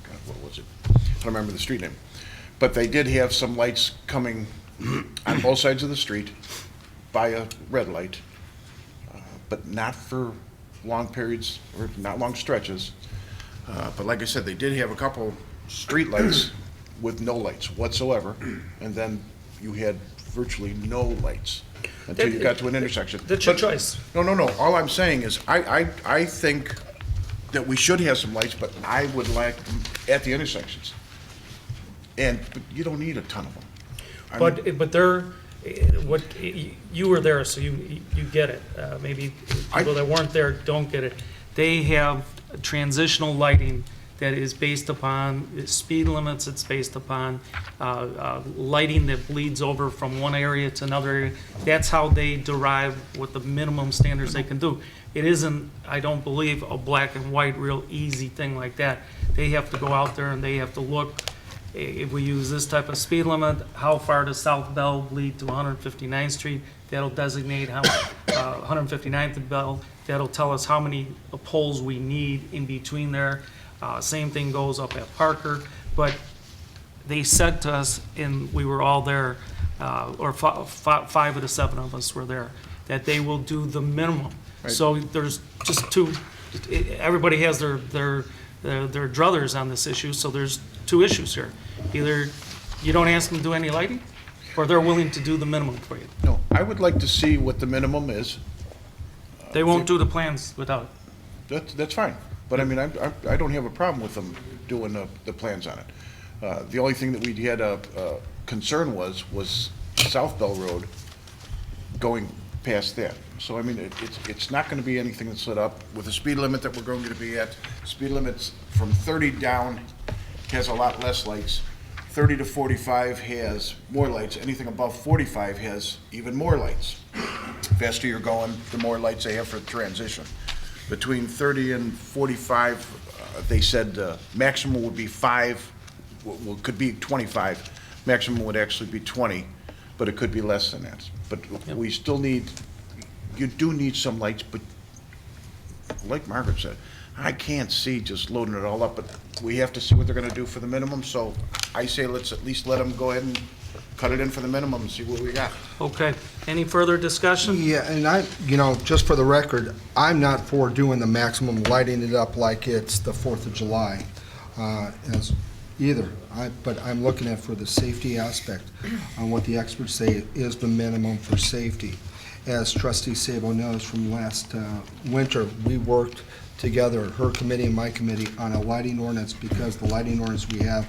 God, what was it? I don't remember the street name. But they did have some lights coming on both sides of the street by a red light, but not for long periods, or not long stretches. But like I said, they did have a couple street lights with no lights whatsoever, and then you had virtually no lights until you got to an intersection. That's your choice. No. All I'm saying is, I think that we should have some lights, but I would like them at the intersections. But you don't need a ton of them. I mean, But they're, you were there, so you get it. Maybe people that weren't there don't get it. They have transitional lighting that is based upon speed limits, it's based upon lighting that bleeds over from one area to another area. That's how they derive what the minimum standards they can do. It isn't, I don't believe, a black and white, real easy thing like that. They have to go out there and they have to look, if we use this type of speed limit, how far does South Bell bleed to 159th Street? That'll designate how 159th and Bell. That'll tell us how many poles we need in between there. Same thing goes up at Parker. But they said to us, and we were all there, or 5 of the 7 of us were there, that they will do the minimum. Right. So there's just two. Everybody has their druthers on this issue, so there's 2 issues here. Either you don't ask them to do any lighting, or they're willing to do the minimum for you. No, I would like to see what the minimum is. They won't do the plans without it. That's fine, but I mean, I don't have a problem with them doing the plans on it. The only thing that we had a concern was South Bell Road going past that. So I mean, it's not going to be anything that's lit up with the speed limit that we're going to be at. Speed limits from 30 down has a lot less lights. 30 to 45 has more lights. Anything above 45 has even more lights. Faster you're going, the more lights they have for transition. Between 30 and 45, they said maximum would be 5, well, could be 25. Maximum would actually be 20, but it could be less than that. But we still need, you do need some lights, but like Margaret said, I can't see just loading it all up, but we have to see what they're gonna do for the minimum, so I say let's at least let them go ahead and cut it in for the minimum and see what we got. Okay. Any further discussion? Yeah, and just for the record, I'm not for doing the maximum, lighting it up like it's the 4th of July, as either. But I'm looking at for the safety aspect on what the experts say is the minimum for safety. As Trustee Sabo knows from last winter, we worked together, her committee and my committee, on a lighting ordinance because the lighting ordinance we have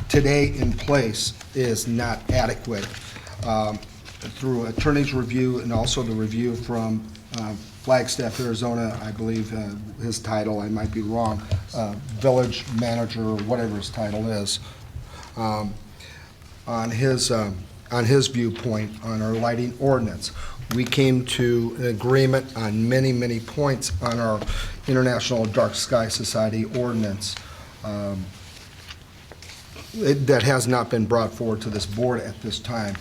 today in place is not adequate. Through attorney's review and also the review from Flagstaff, Arizona, I believe his title, I might be wrong, village manager or whatever his title is, on his viewpoint on our lighting ordinance. We came to an agreement on many, many points on our International Dark Sky Society ordinance that has not been brought forward to this board at this time.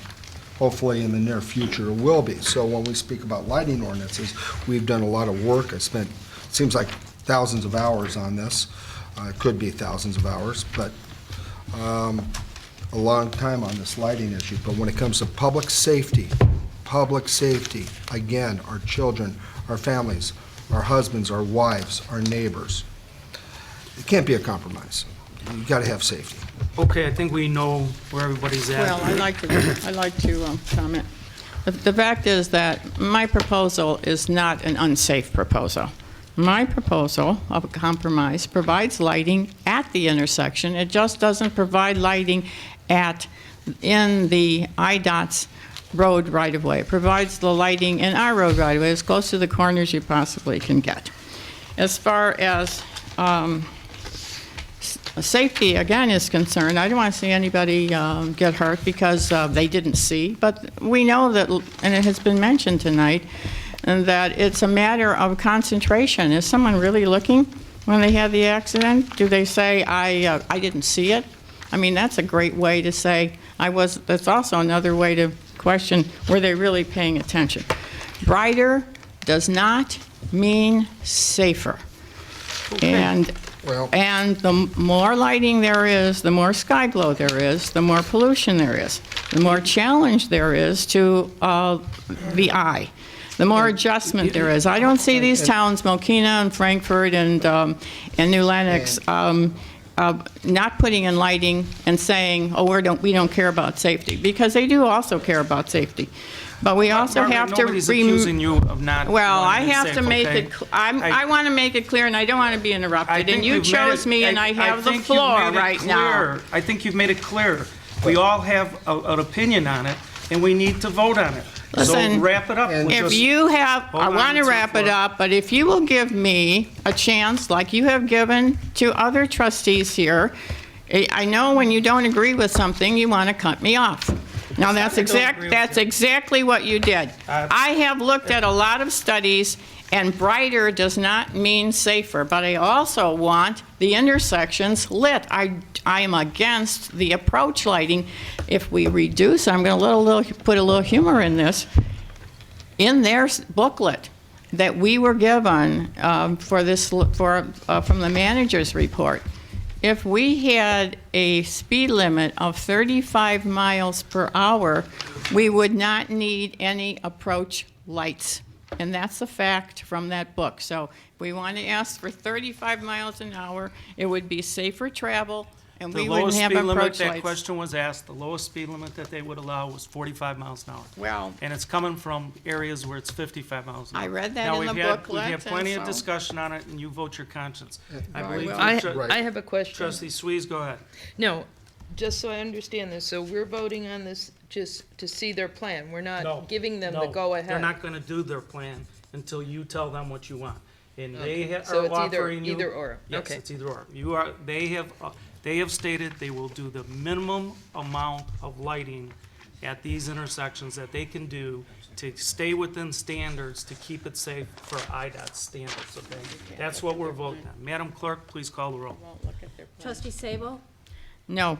Hopefully in the near future it will be. So when we speak about lighting ordinances, we've done a lot of work. I spent, it seems like thousands of hours on this. It could be thousands of hours, but a long time on this lighting issue. But when it comes to public safety, again, our children, our families, our husbands, our wives, our neighbors, it can't be a compromise. You got to have safety. Okay, I think we know where everybody's at. Well, I'd like to comment. The fact is that my proposal is not an unsafe proposal. My proposal of a compromise provides lighting at the intersection. It just doesn't provide lighting in the IDOT's road right-of-way. It provides the lighting in our road right-of-way as close to the corners you possibly can get. As far as safety, again, is concerned, I don't want to see anybody get hurt because they didn't see, but we know that, and it has been mentioned tonight, and that it's a matter of concentration. Is someone really looking when they have the accident? Do they say, I didn't see it? I mean, that's a great way to say, that's also another way to question, were they really paying attention? Brighter does not mean safer. Okay. And the more lighting there is, the more sky glow there is, the more pollution there is, the more challenge there is to the eye, the more adjustment there is. I don't see these towns, Mokina and Frankfurt and New Lenox, not putting in lighting and saying, oh, we don't care about safety, because they do also care about safety. But we also have to nobody's accusing you of not well, I wanting to be have safe, to make okay? it, I want to make it clear, and I don't want to be I interrupted, think and you you've made chose it- me, and I have the think you've floor made it right now. clear. I think you've made it clear. We all have an opinion on it, and we need to vote on it. So Listen, wrap it up. If you have, Hold I on want to to wrap the it floor. up, but if you will give me a chance, like you have given to other trustees here, I know when you don't agree with something, you want to cut me off. Now, that's exactly what you did. I have looked at a lot of studies, and brighter does not mean safer, but I also want the intersections lit. I am against the approach lighting. If we reduce, I'm going to put a little humor in this, in their booklet that we were given from the manager's report. If we had a speed limit of 35 miles per hour, we would not need any approach lights. And that's a fact from that book. So if we want to ask for 35 miles an hour, it would be safer travel, and we wouldn't have The lowest speed limit, approach that lights. question was asked, the lowest speed limit that they would allow was 45 miles an hour. Well, And it's coming from areas where it's 55 miles an hour. I read that Now, in the we've had booklet, plenty and of so- discussion on it, and you vote your conscience. I believe. I have a question. Trustee Swees, go ahead. No, just so I understand this, so we're voting on this just to see their plan. We're No, not giving them the no, go-ahead. They're not gonna do their plan until you tell them what you want. And they Okay, are so it's offering you. either or, Yes, okay. it's either or. They have stated they will do the minimum amount of lighting at these intersections that they can do to stay within standards to keep it safe for IDOT standards, okay? That's what we're voting on. Madam Clerk, please call the roll. Trustee Sabo? No.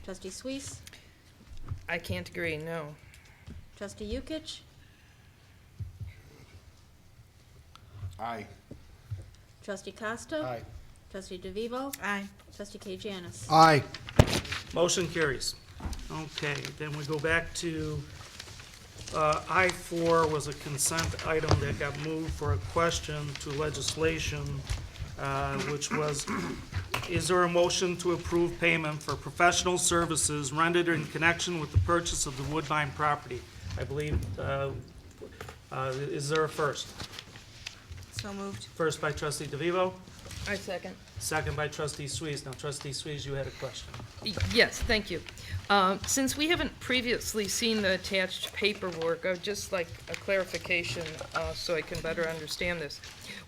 Trustee Suisse? I can't agree, no. Trustee Yukich? Aye. Trustee Costa? Aye. Trustee DeVivo? Aye. Trustee Kajanis? Aye. Motion carries. Okay, then we go back to, I-4 was a consent item that got moved for a question to legislation, which was, is there a motion to approve payment for professional services rendered in connection with the purchase of the Woodbine property? I believe, is there a first? So moved. First by trustee DeVivo, I second. second by trustee Swees. Now, trustee Swees, you had a question. Yes, thank you. Since we haven't previously seen the attached paperwork, I would just like a clarification so I can better understand this.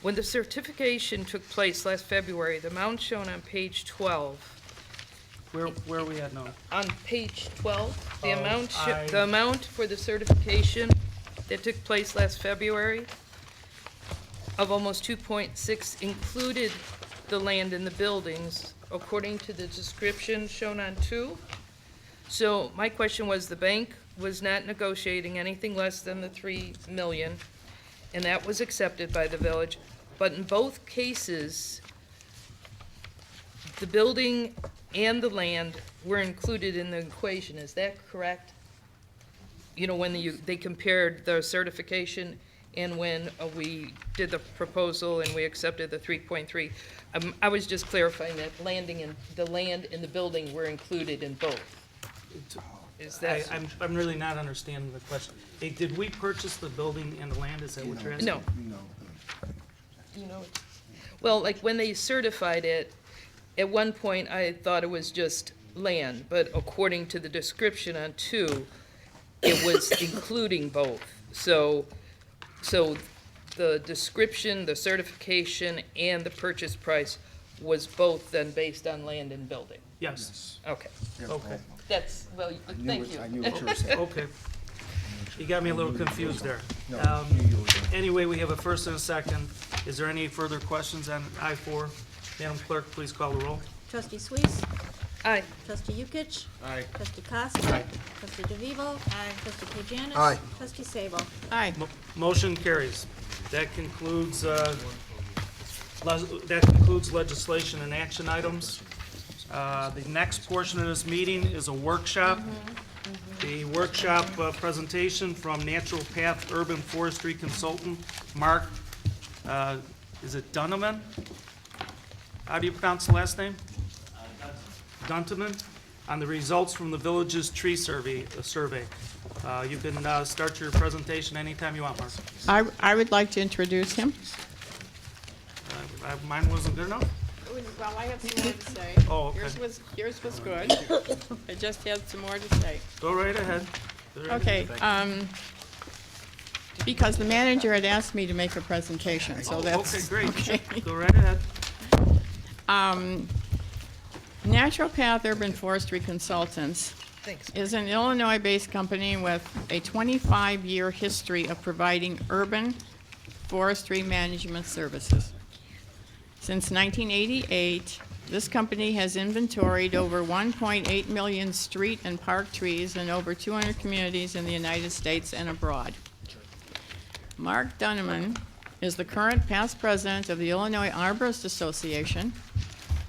When the certification took place last February, the amount shown on page 12, Where are we at now? on page 12, the Oh, amount, I- the amount for the certification that took place last February of almost 2.6 included the land and the buildings, according to the description shown on 2. So my question was, the bank was not negotiating anything less than the 3 million, and that was accepted by the village. But in both cases, the building and the land were included in the equation. Is that correct? You know, when they compared the certification and when we did the proposal and we accepted the 3.3. I was just clarifying that the land and the building were included in both. Is that? I'm really not understanding the question. Hey, did we purchase the building and the land? Is that what you're asking? No. You know, well, like when they certified it, at one point I thought it was just land, but according to the description on 2, it was including both. So the description, the certification, and the purchase price was both then based on land and building? Yes. Okay. Okay. That's, well, thank you. I knew what you were saying. Okay. You got me a little confused there. No, Anyway, we have a first and a second. Is there any further questions on I-4? Madam Clerk, please call the roll. Trustee Swees? Aye. Trustee Yukich? Aye. Trustee Costa? Trustee DeVivo? Trustee Kajanis? Aye. Trustee Sable? Aye. Motion carries. That concludes legislation and action items. The next portion of this meeting is a workshop. The workshop presentation from Natural Path Urban Forestry Consultant, Mark, is it Dunneman? How do you pronounce the last name? Dunteman, on the results from the village's tree survey. You can start your presentation anytime you want, Mark. I would like to introduce him. Mine wasn't good enough? Well, I have some more to say. Oh, okay. Yours was good. I just had some more to say. Go right ahead. Okay, because the manager had asked me to make a presentation, so that's. Okay, great. Okay. Go right ahead. Natural Path Urban Forestry Consultants is an Illinois-based company with a 25-year history of providing urban forestry management services. Since 1988, this company has inventoried over 1.8 million street and park trees in over 200 communities in the United States and abroad. Mark Dunneman is the current past president of the Illinois Arborist Association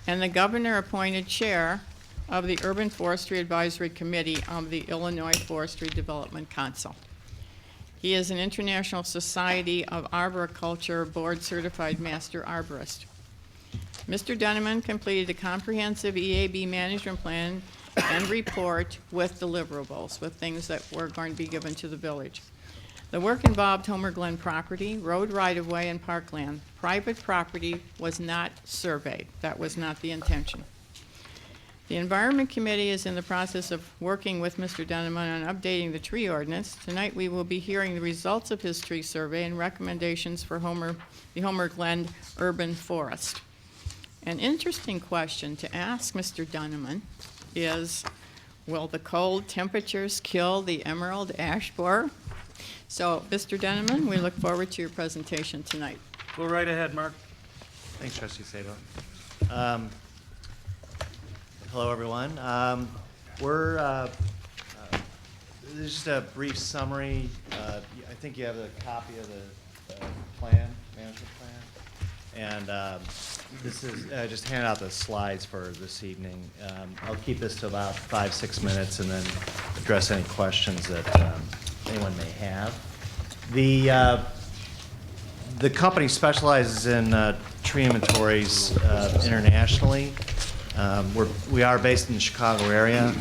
and the governor-appointed chair of the Urban Forestry Advisory Committee of the Illinois Forestry Development Council. He is an International Society of Arboriculture board-certified master arborist. Mr. Dunneman completed a comprehensive EAB management plan and report with deliverables, with things that were going to be given to the village. The work involved Homer Glen property, road right-of-way, and parkland. Private property was not surveyed. That was not the intention. The Environment Committee is in the process of working with Mr. Dunneman on updating the tree ordinance. Tonight we will be hearing the results of his tree survey and recommendations for the Homer Glen urban forest. An interesting question to ask Mr. Dunneman is, will the cold temperatures kill the emerald ash borer? So, Mr. Dunneman, we look forward to your presentation tonight. Go right ahead, Mark. Thanks, Trustee Sabo. Hello, everyone. This is just a brief summary. I think you have a copy of the plan, management plan. And this is, I just handed out the slides for this evening. I'll keep this to about 5-6 minutes and then address any questions that anyone may have. The company specializes in tree inventories internationally. We are based in the Chicago area,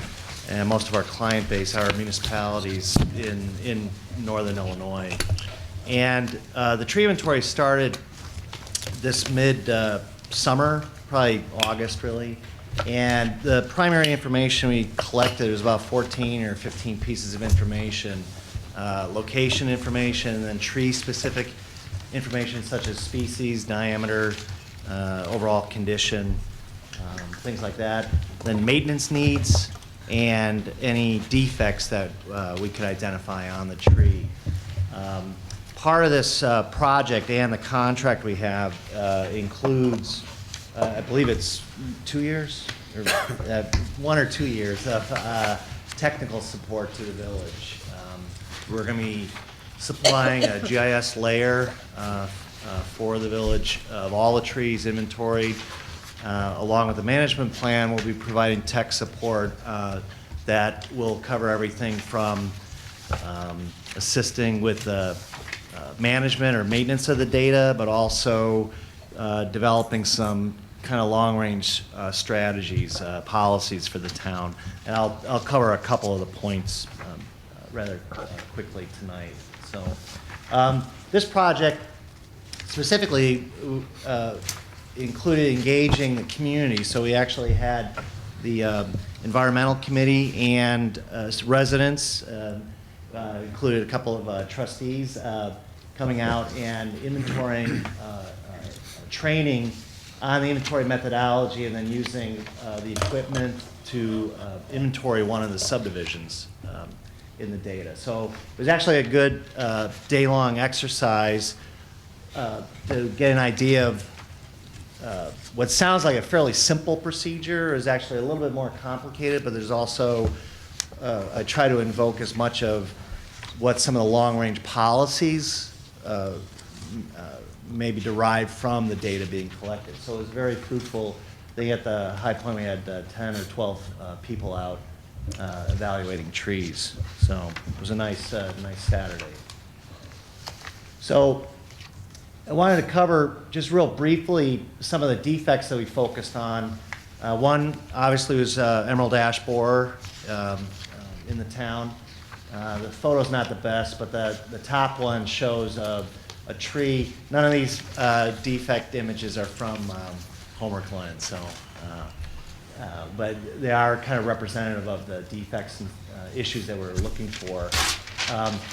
and most of our client base are municipalities in northern Illinois. And the tree inventory started this mid-summer, probably August really. And the primary information we collected was about 14 or 15 pieces of information, location information, and then tree-specific information such as species, diameter, overall condition, things like that. Then maintenance needs and any defects that we could identify on the tree. Part of this project and the contract we have includes, I believe it's 2 years, or 1 or 2 years of technical support to the village. We're going to be supplying a GIS layer for the village of all the trees inventoried. Along with the management plan, we'll be providing tech support that will cover everything from assisting with the management or maintenance of the data, but also developing some kind of long-range strategies, policies for the town. And I'll cover a couple of the points rather quickly tonight. So this project specifically included engaging the community. So we actually had the environmental committee and residents, included a couple of trustees coming out and inventorying, training on the inventory methodology, and then using the equipment to inventory one of the subdivisions in the data. So it was actually a good day-long exercise to get an idea of what sounds like a fairly simple procedure is actually a little bit more complicated, but there's also, I try to invoke as much of what some of the long-range policies may be derived from the data being collected. So it was very fruitful. I think at the high point we had 10 or 12 people out evaluating trees. So it was a nice Saturday. So I wanted to cover just real briefly some of the defects that we focused on. One obviously was emerald ash borer in the town. The photo's not the best, but the top one shows a tree. None of these defect images are from Homer Glen, so, but they are kind of representative of the defects and issues that we're looking for.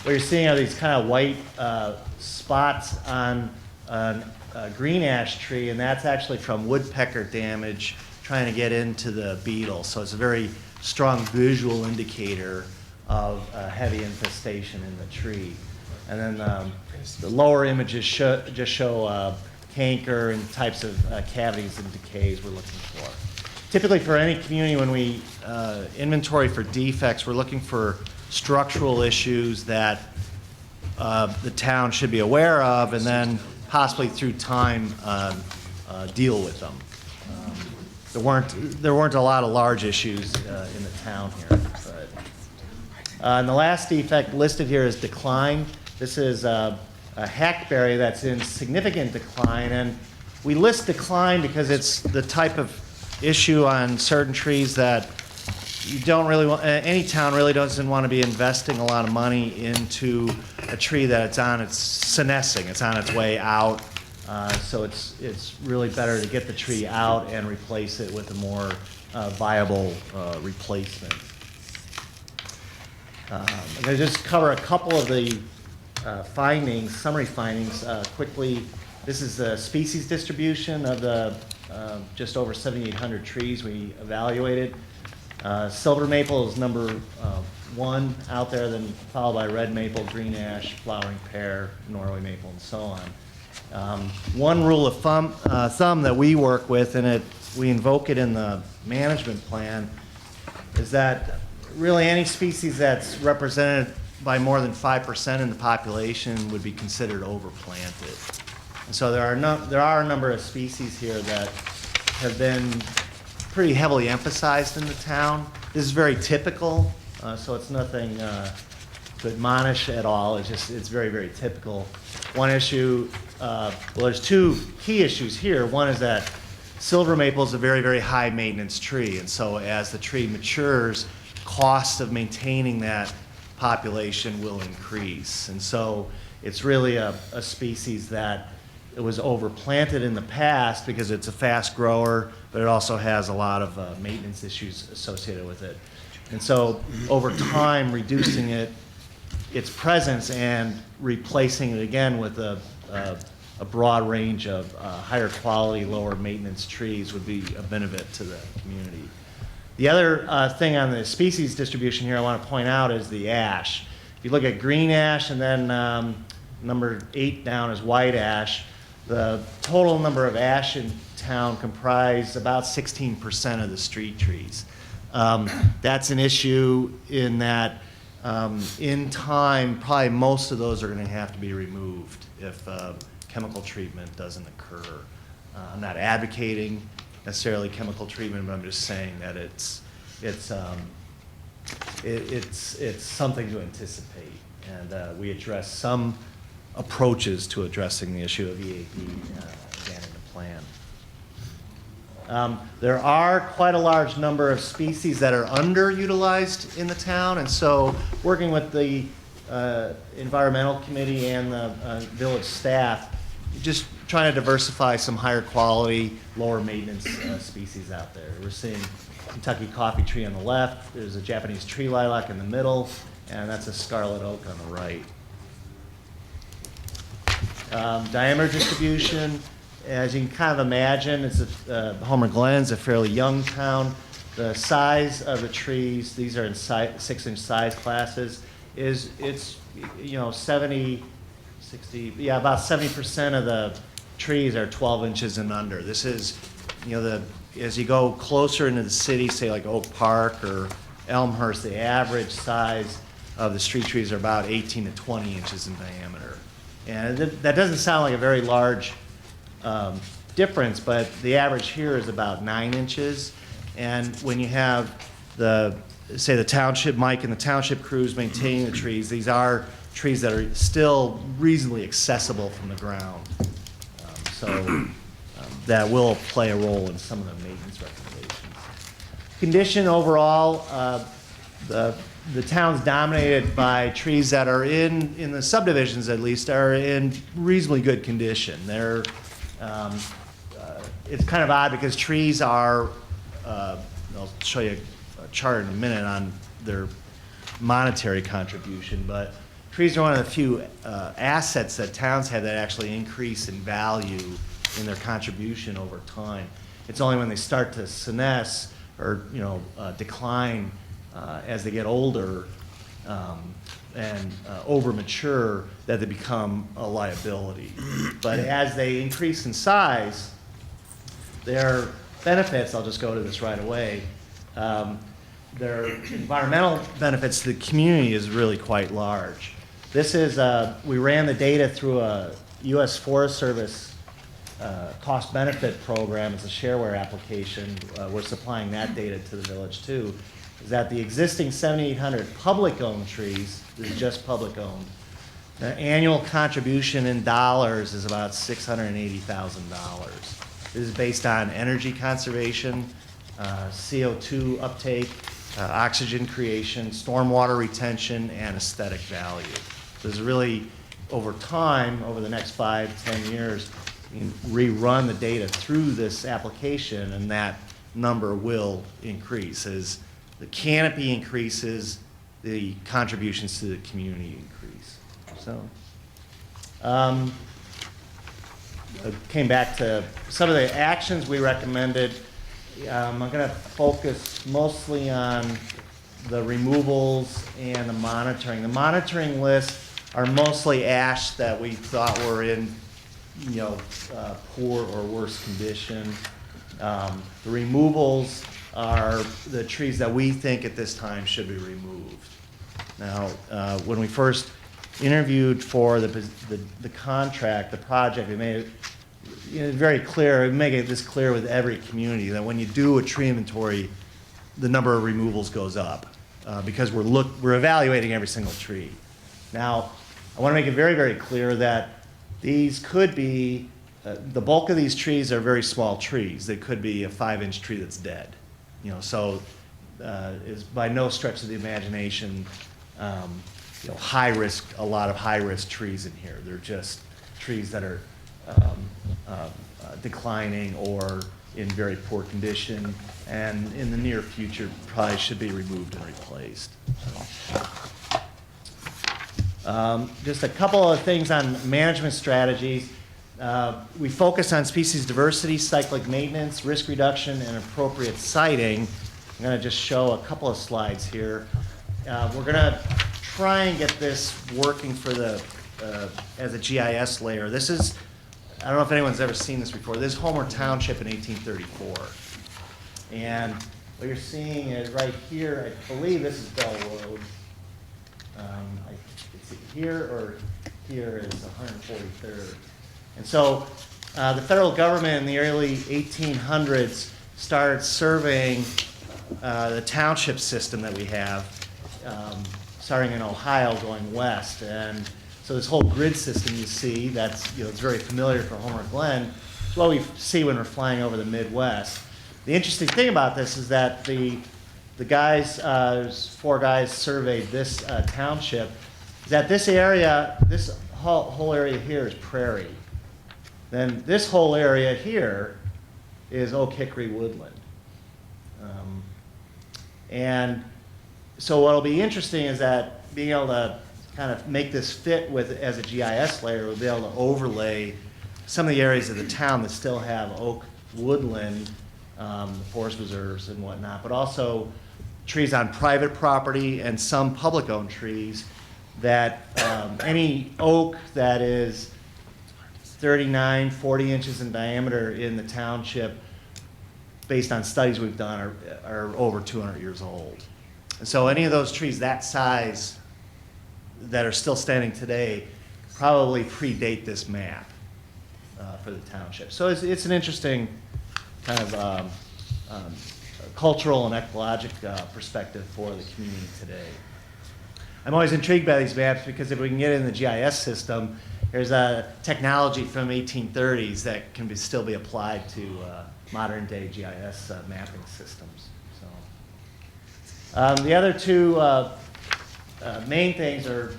What you're seeing are these kind of white spots on a green ash tree, and that's actually from woodpecker damage trying to get into the beetle. So it's a very strong visual indicator of heavy infestation in the tree. And then the lower images just show canker and types of cavities and decays we're looking for. Typically for any community, when we inventory for defects, we're looking for structural issues that the town should be aware of, and then possibly through time deal with them. There weren't a lot of large issues in the town here. But, and the last defect listed here is decline. This is a hackberry that's in significant decline, and we list decline because it's the type of issue on certain trees that you don't really want, any town really doesn't want to be investing a lot of money into a tree that it's senescing, it's on its way out. So it's really better to get the tree out and replace it with a more viable replacement. I'm going to just cover a couple of the findings, summary findings quickly. This is the species distribution of the just over 7,800 trees we evaluated. Silver maple is number 1 out there, then followed by red maple, green ash, flowering pear, Norway maple, and so on. One rule of thumb that we work with, and we invoke it in the management plan, is that really any species that's represented by more than 5% in the population would be considered overplanted. And so there are a number of species here that have been pretty heavily emphasized in the town. This is very typical, so it's nothing to admonish at all. It's very, very typical. One issue, well, there's two key issues here. One is that silver maple is a very, very high maintenance tree, and so as the tree matures, cost of maintaining that population will increase. And so it's really a species that it was overplanted in the past because it's a fast grower, but it also has a lot of maintenance issues associated with it. And so over time, reducing its presence and replacing it again with a broad range of higher quality, lower maintenance trees would be a benefit to the community. The other thing on the species distribution here I want to point out is the ash. If you look at green ash and then number 8 down is white ash, the total number of ash in town comprise about 16% of the street trees. That's an issue in that in time, probably most of those are going to have to be removed if chemical treatment doesn't occur. I'm not advocating necessarily chemical treatment, but I'm just saying that it's something to anticipate, and we address some approaches to addressing the issue of EAP again in the plan. There are quite a large number of species that are underutilized in the town, and so working with the environmental committee and the village staff, just trying to diversify some higher quality, lower maintenance species out there. We're seeing Kentucky coffee tree on the left, there's a Japanese tree lilac in the middle, and that's a scarlet oak on the right. Diameter distribution, as you can kind of imagine, Homer Glen's a fairly young town. The size of the trees, these are in 6-inch size classes, it's 70, 60, yeah, about 70% of the trees are 12 inches and under. This is, as you go closer into the city, say like Oak Park or Elmhurst, the average size of the street trees are about 18 to 20 inches in diameter. And that doesn't sound like a very large difference, but the average here is about 9 inches. And when you have say the township, Mike and the township crews maintaining the trees, these are trees that are still reasonably accessible from the ground. That will play a role in some of the maintenance recommendations. Condition overall, the town's dominated by trees that are in the subdivisions at least, are in reasonably good condition. They're, it's kind of odd because trees are, I'll show you a chart in a minute on their monetary contribution, but trees are one of the few assets that towns have that actually increase in value in their contribution over time. It's only when they start to senesce or decline as they get older and over mature that they become a liability. But as they increase in size, their benefits, I'll just go to this right away, their environmental benefits to the community is really quite large. This is, we ran the data through a U.S. Forest Service cost benefit program. It's a shareware application. We're supplying that data to the village too. Is that the existing 7,800 public-owned trees, this is just public-owned, the annual contribution in dollars is about $680,000. This is based on energy conservation, CO2 uptake, oxygen creation, stormwater retention, and aesthetic value. So this is really, over time, over the next 5-10 years, you can rerun the data through this application, and that number will increase. As the canopy increases, the contributions to the community increase. So, I came back to some of the actions we recommended. I'm going to focus mostly on the removals and the monitoring. The monitoring lists are mostly ash that we thought were in, poor or worse condition. The removals are the trees that we think at this time should be removed. Now, when we first interviewed for the contract, the project, we made it very clear, we make it this clear with every community, that when you do a tree inventory, the number of removals goes up, because we're evaluating every single tree. Now, I want to make it very, very clear that these could be, the bulk of these trees are very small trees. They could be a 5-inch tree that's dead. So is by no stretch of the imagination, high risk, a lot of high risk trees in here. They're just trees that are declining or in very poor condition, and in the near future probably should be removed and replaced. Just a couple of things on management strategies. We focus on species diversity, cyclic maintenance, risk reduction, and appropriate siting. I'm going to just show a couple of slides here. We're going to try and get this working for as a GIS layer. This is, I don't know if anyone's ever seen this before. This is Homer Township in 1834. And what you're seeing is right here, I believe this is Bell Road. It's here or here is 143rd. And so the federal government in the early 1800s started surveying the township system that we have, starting in Ohio going west. And so this whole grid system you see, that's, it's very familiar for Homer Glen. It's what we see when we're flying over the Midwest. The interesting thing about this is that the guys, there's 4 guys surveyed this township, is that this area, this whole area here is prairie. Then this whole area here is oak hickory woodland. And so what'll be interesting is that being able to kind of make this fit with, as a GIS layer, we'll be able to overlay some of the areas of the town that still have oak woodland, forest reserves and whatnot, but also trees on private property and some public-owned trees that any oak that is 39, 40 inches in diameter in the township, based on studies we've done, are over 200 years old. And so any of those trees that size that are still standing today probably predate this map for the township. So it's an interesting kind of cultural and ecologic perspective for the community today. I'm always intrigued by these maps because if we can get it in the GIS system, there's a technology from 1830s that can still be applied to modern day GIS mapping systems. So, the other two main things are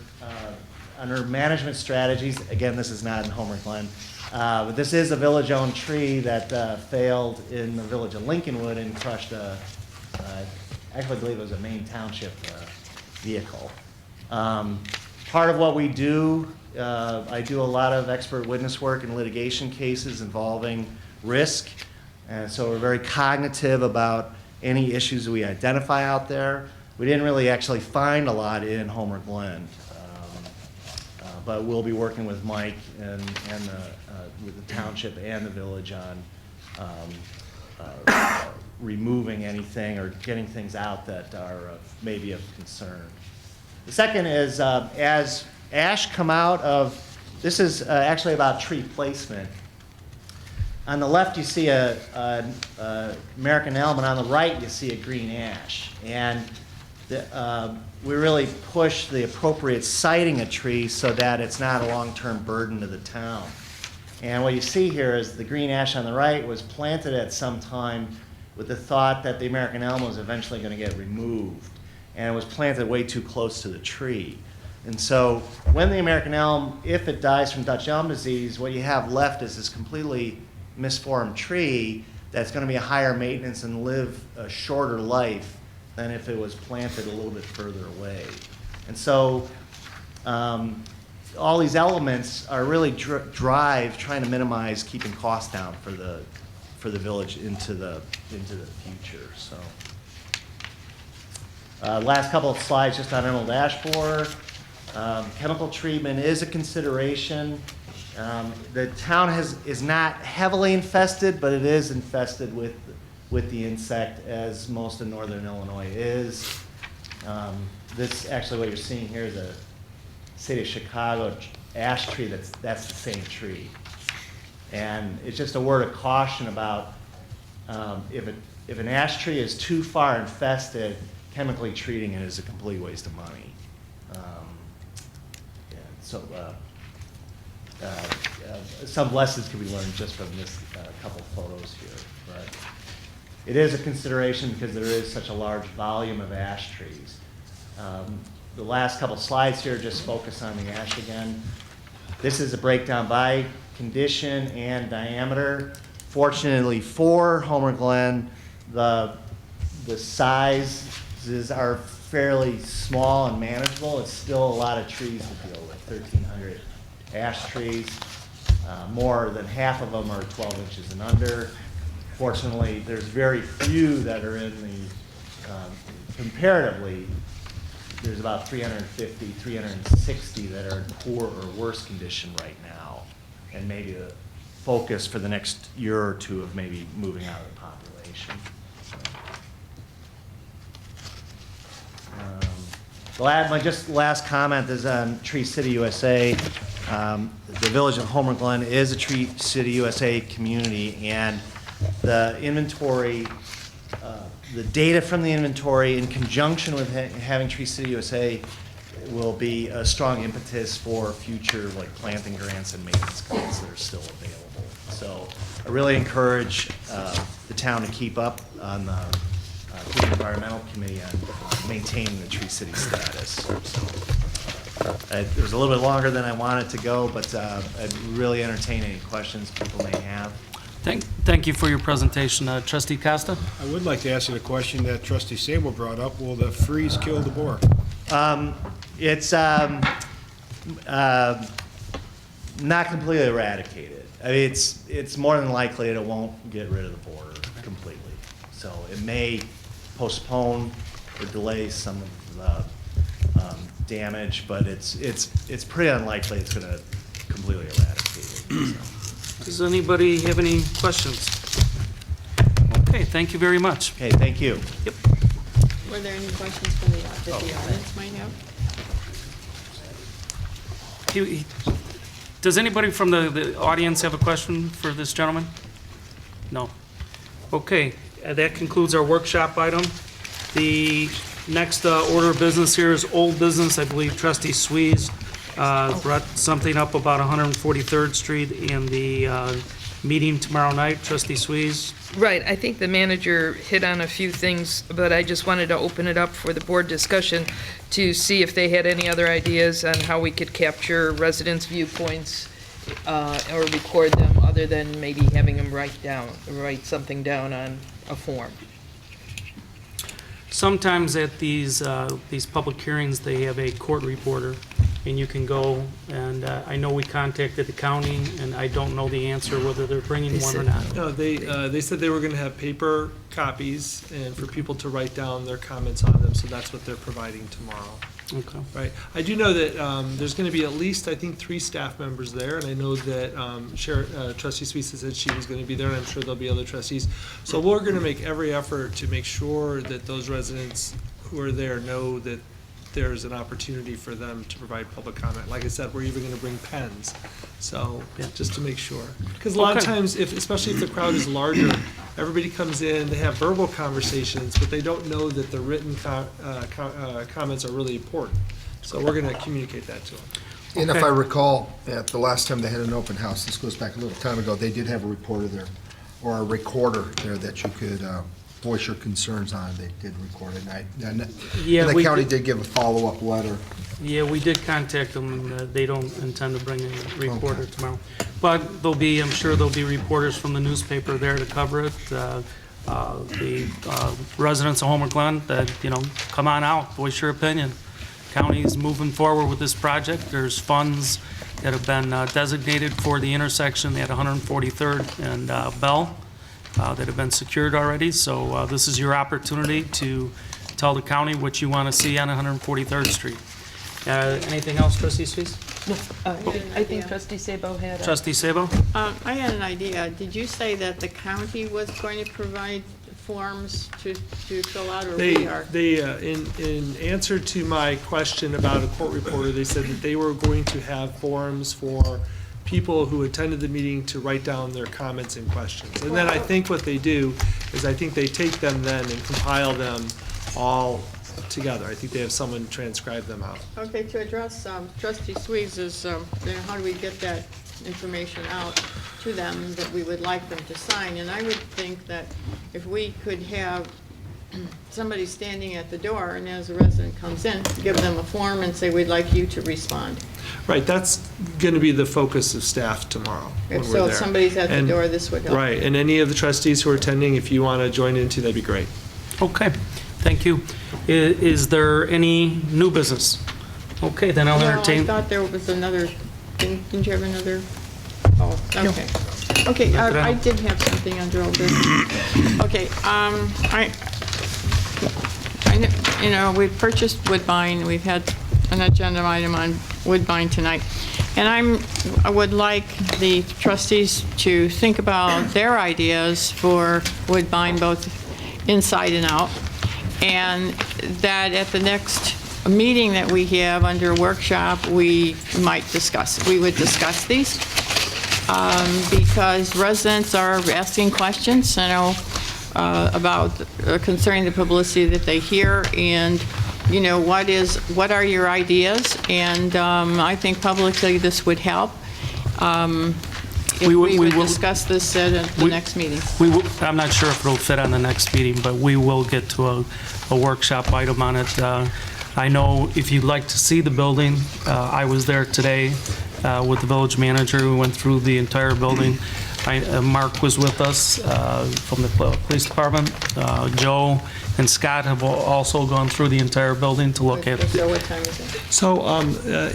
under management strategies. Again, this is not in Homer Glen, but this is a village-owned tree that failed in the village of Lincolnwood and crushed actually I believe it was a Maine Township vehicle. Part of what we do, I do a lot of expert witness work in litigation cases involving risk, and so we're very cognitive about any issues that we identify out there. We didn't really actually find a lot in Homer Glen, but we'll be working with Mike and with the township and the village on removing anything or getting things out that are maybe of concern. The second is as ash come out of, this is actually about tree placement. On the left you see a American elm, and on the right you see a green ash. And we really push the appropriate siting of trees so that it's not a long-term burden to the town. And what you see here is the green ash on the right was planted at some time with the thought that the American elm was eventually going to get removed. And it was planted way too close to the tree. And so when the American elm, if it dies from Dutch elm disease, what you have left is this completely misformed tree that's going to be a higher maintenance and live a shorter life than if it was planted a little bit further away. And so all these elements are really trying to minimize keeping costs down for the village into the future. So last couple of slides just on emerald ash borer. Chemical treatment is a consideration. The town is not heavily infested, but it is infested with the insect, as most of northern Illinois is. This actually, what you're seeing here is city of Chicago ash tree that's the same tree. And it's just a word of caution about if an ash tree is too far infested, chemically treating it is a complete waste of money. So some lessons can be learned just from this couple photos here. But it is a consideration because there is such a large volume of ash trees. The last couple slides here just focus on the ash again. This is a breakdown by condition and diameter. Fortunately for Homer Glen, the sizes are fairly small and manageable. It's still a lot of trees to deal with, 1,300 ash trees. More than half of them are 12 inches and under. Fortunately, there's very few that are in the, comparatively, there's about 350, 360 that are in poor or worse condition right now. And maybe the focus for the next year or two of maybe moving out of the population. My just last comment is on Tree City USA. The village of Homer Glen is a Tree City USA community, and the inventory, the data from the inventory in conjunction with having Tree City USA will be a strong impetus for future like planting grants and maintenance grants that are still available. So I really encourage the town to keep up on the environmental committee on maintaining the Tree City status. So, it was a little bit longer than I wanted to go, but I'd really entertain any questions people may have. Thank you for your presentation. Trustee Costa? I would like to ask you the question that Trustee Sabo brought up. Will the freeze kill the boar? It's not completely eradicated. I mean, it's more than likely that it won't get rid of the boar completely. So it may postpone or delay some of the damage, but it's pretty unlikely it's going to completely eradicate it. So. Does anybody have any questions? Okay, thank you very much. Okay, thank you. Yep. Were there any questions from the audience might have? Does anybody from the audience have a question for this gentleman? No. Okay, that concludes our workshop item. The next order of business here is old business. I believe Trustee Swees brought something up about 143rd Street and the meeting tomorrow night. Trustee Swees? Right, I think the manager hit on a few things, but I just wanted to open it up for the board discussion to see if they had any other ideas on how we could capture residents' viewpoints or record them, other than maybe having them write something down on a form. Sometimes at these public hearings, they have a court reporter, and you can go, and I know we contacted the county, and I don't know the answer whether they're bringing one or not. No, they said they were going to have paper copies and for people to write down their comments on them, so that's what they're providing tomorrow. Okay. Right. I do know that there's going to be at least, I think, 3 staff members there, and I know that Trustee Sweets said she was going to be there, and I'm sure there'll be other trustees. So we're going to make every effort to make sure that those residents who are there know that there's an opportunity for them to provide public comment. Like I said, we're even going to bring pens, so just to make sure. Because a lot of times, especially if the crowd is larger, everybody comes in, they have verbal conversations, but they don't know that the written comments are really important. So we're going to communicate that to them. And if I recall, at the last time they had an open house, this goes back a little time ago, they did have a reporter there, or a recorder there that you could voice your concerns on. They did record it, and the county did give a follow-up letter. Yeah, we did contact them, and they don't intend to bring a reporter tomorrow. But I'm sure there'll be reporters from the newspaper there to cover it. The residents of Homer Glen, come on out, voice your opinion. County's moving forward with this project. There's funds that have been designated for the intersection at 143rd and Bell that have been secured already. So this is your opportunity to tell the county what you want to see on 143rd Street. Anything else, Trustee Sweets? No, I think Trustee Sabo had. Trustee Sabo? I had an idea. Did you say that the county was going to provide forms to fill out, or we are? In answer to my question about a court reporter, they said that they were going to have forms for people who attended the meeting to write down their comments and questions. And then I think what they do is I think they take them then and compile them all together. I think they have someone transcribe them out. Okay, to address trustee Sweegs' how do we get that information out to them that we would like them to sign? And I would think that if we could have somebody standing at the door, and as a resident comes in, give them a form and say, we'd like you to respond. Right, that's going to be the focus of staff tomorrow when If we're so, there. if somebody's at the And- door, this would help. Right, and any of the trustees who are attending, if you want to join into, that'd be great. Okay, thank you. Is there any new business? Okay, then I'll Well, I entertain. thought there was another, didn't you have another? Oh, okay. Okay, I did have something under all this. Okay, you know, we've purchased Woodbine, we've had an agenda item on Woodbine tonight. And I would like the trustees to think about their ideas for Woodbine, both inside and out. And that at the next meeting that we have under a workshop, we would discuss these. Because residents are asking questions, you know, about concerning the publicity that they hear, and you know, what are your ideas? And I think publicly this would help. If we would discuss this at the next meeting. I'm not sure if it'll fit on the next meeting, but we will get to a workshop item on it. I know if you'd like to see the building, I was there today with the village manager. We went through the entire building. Mark was with us from the police department. Joe and Scott have also gone through the entire building to look at. So what time is it? So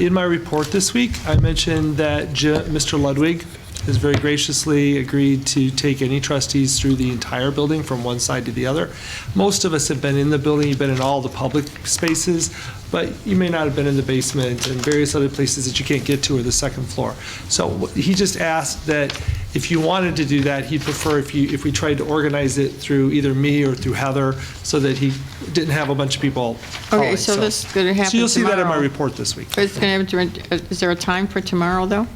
in my report this week, I mentioned that Mr. Ludwig has very graciously agreed to take any trustees through the entire building from one side to the other. Most of us have been in the building, you've been in all the public spaces, but you may not have been in the basement and various other places that you can't get to or the second floor. So he just asked that if you wanted to do that, he'd prefer if we tried to organize it through either me or through Heather so that he didn't have a bunch of people calling. Okay, so this is going to happen So you'll see that in my tomorrow. report this week. Is there a time for tomorrow, though?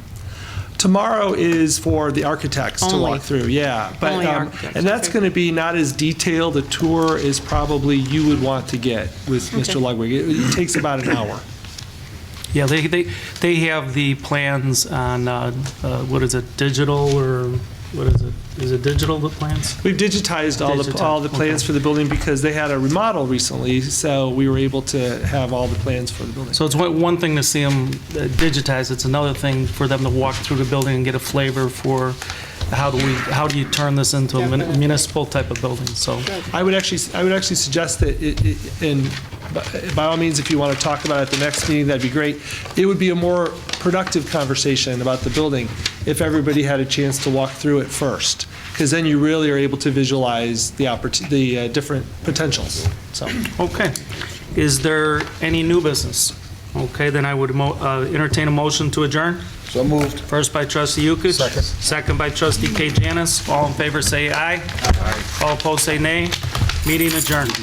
Tomorrow is for the architects to Only. walk through, yeah. But Only architects, and that's okay. going to be not as detailed a tour as probably you would want to get with Mr. Ludwig. It takes about an hour. Yeah, they have the plans on, what is it, digital, or what is it? Is it digital, the plans? We've digitized all the plans for the building because they had a remodel recently, so we were able to have all the plans for the building. So it's one thing to see them digitized, it's another thing for them to walk through the building and get a flavor for how do you turn this into a municipal type of building, so. I would actually suggest that and by all means, if you want to talk about it at the next meeting, that'd be great. It would be a more productive conversation about the building if everybody had a chance to walk through it first, because then you really are able to visualize the different potentials, so. Okay. Is there any new business? Okay, then I would entertain a motion to adjourn. So moved. First by trustee Yukich. Second. Second by trustee K. Janis. All in favor say aye. Aye. All opposed say nay. Meeting adjourned.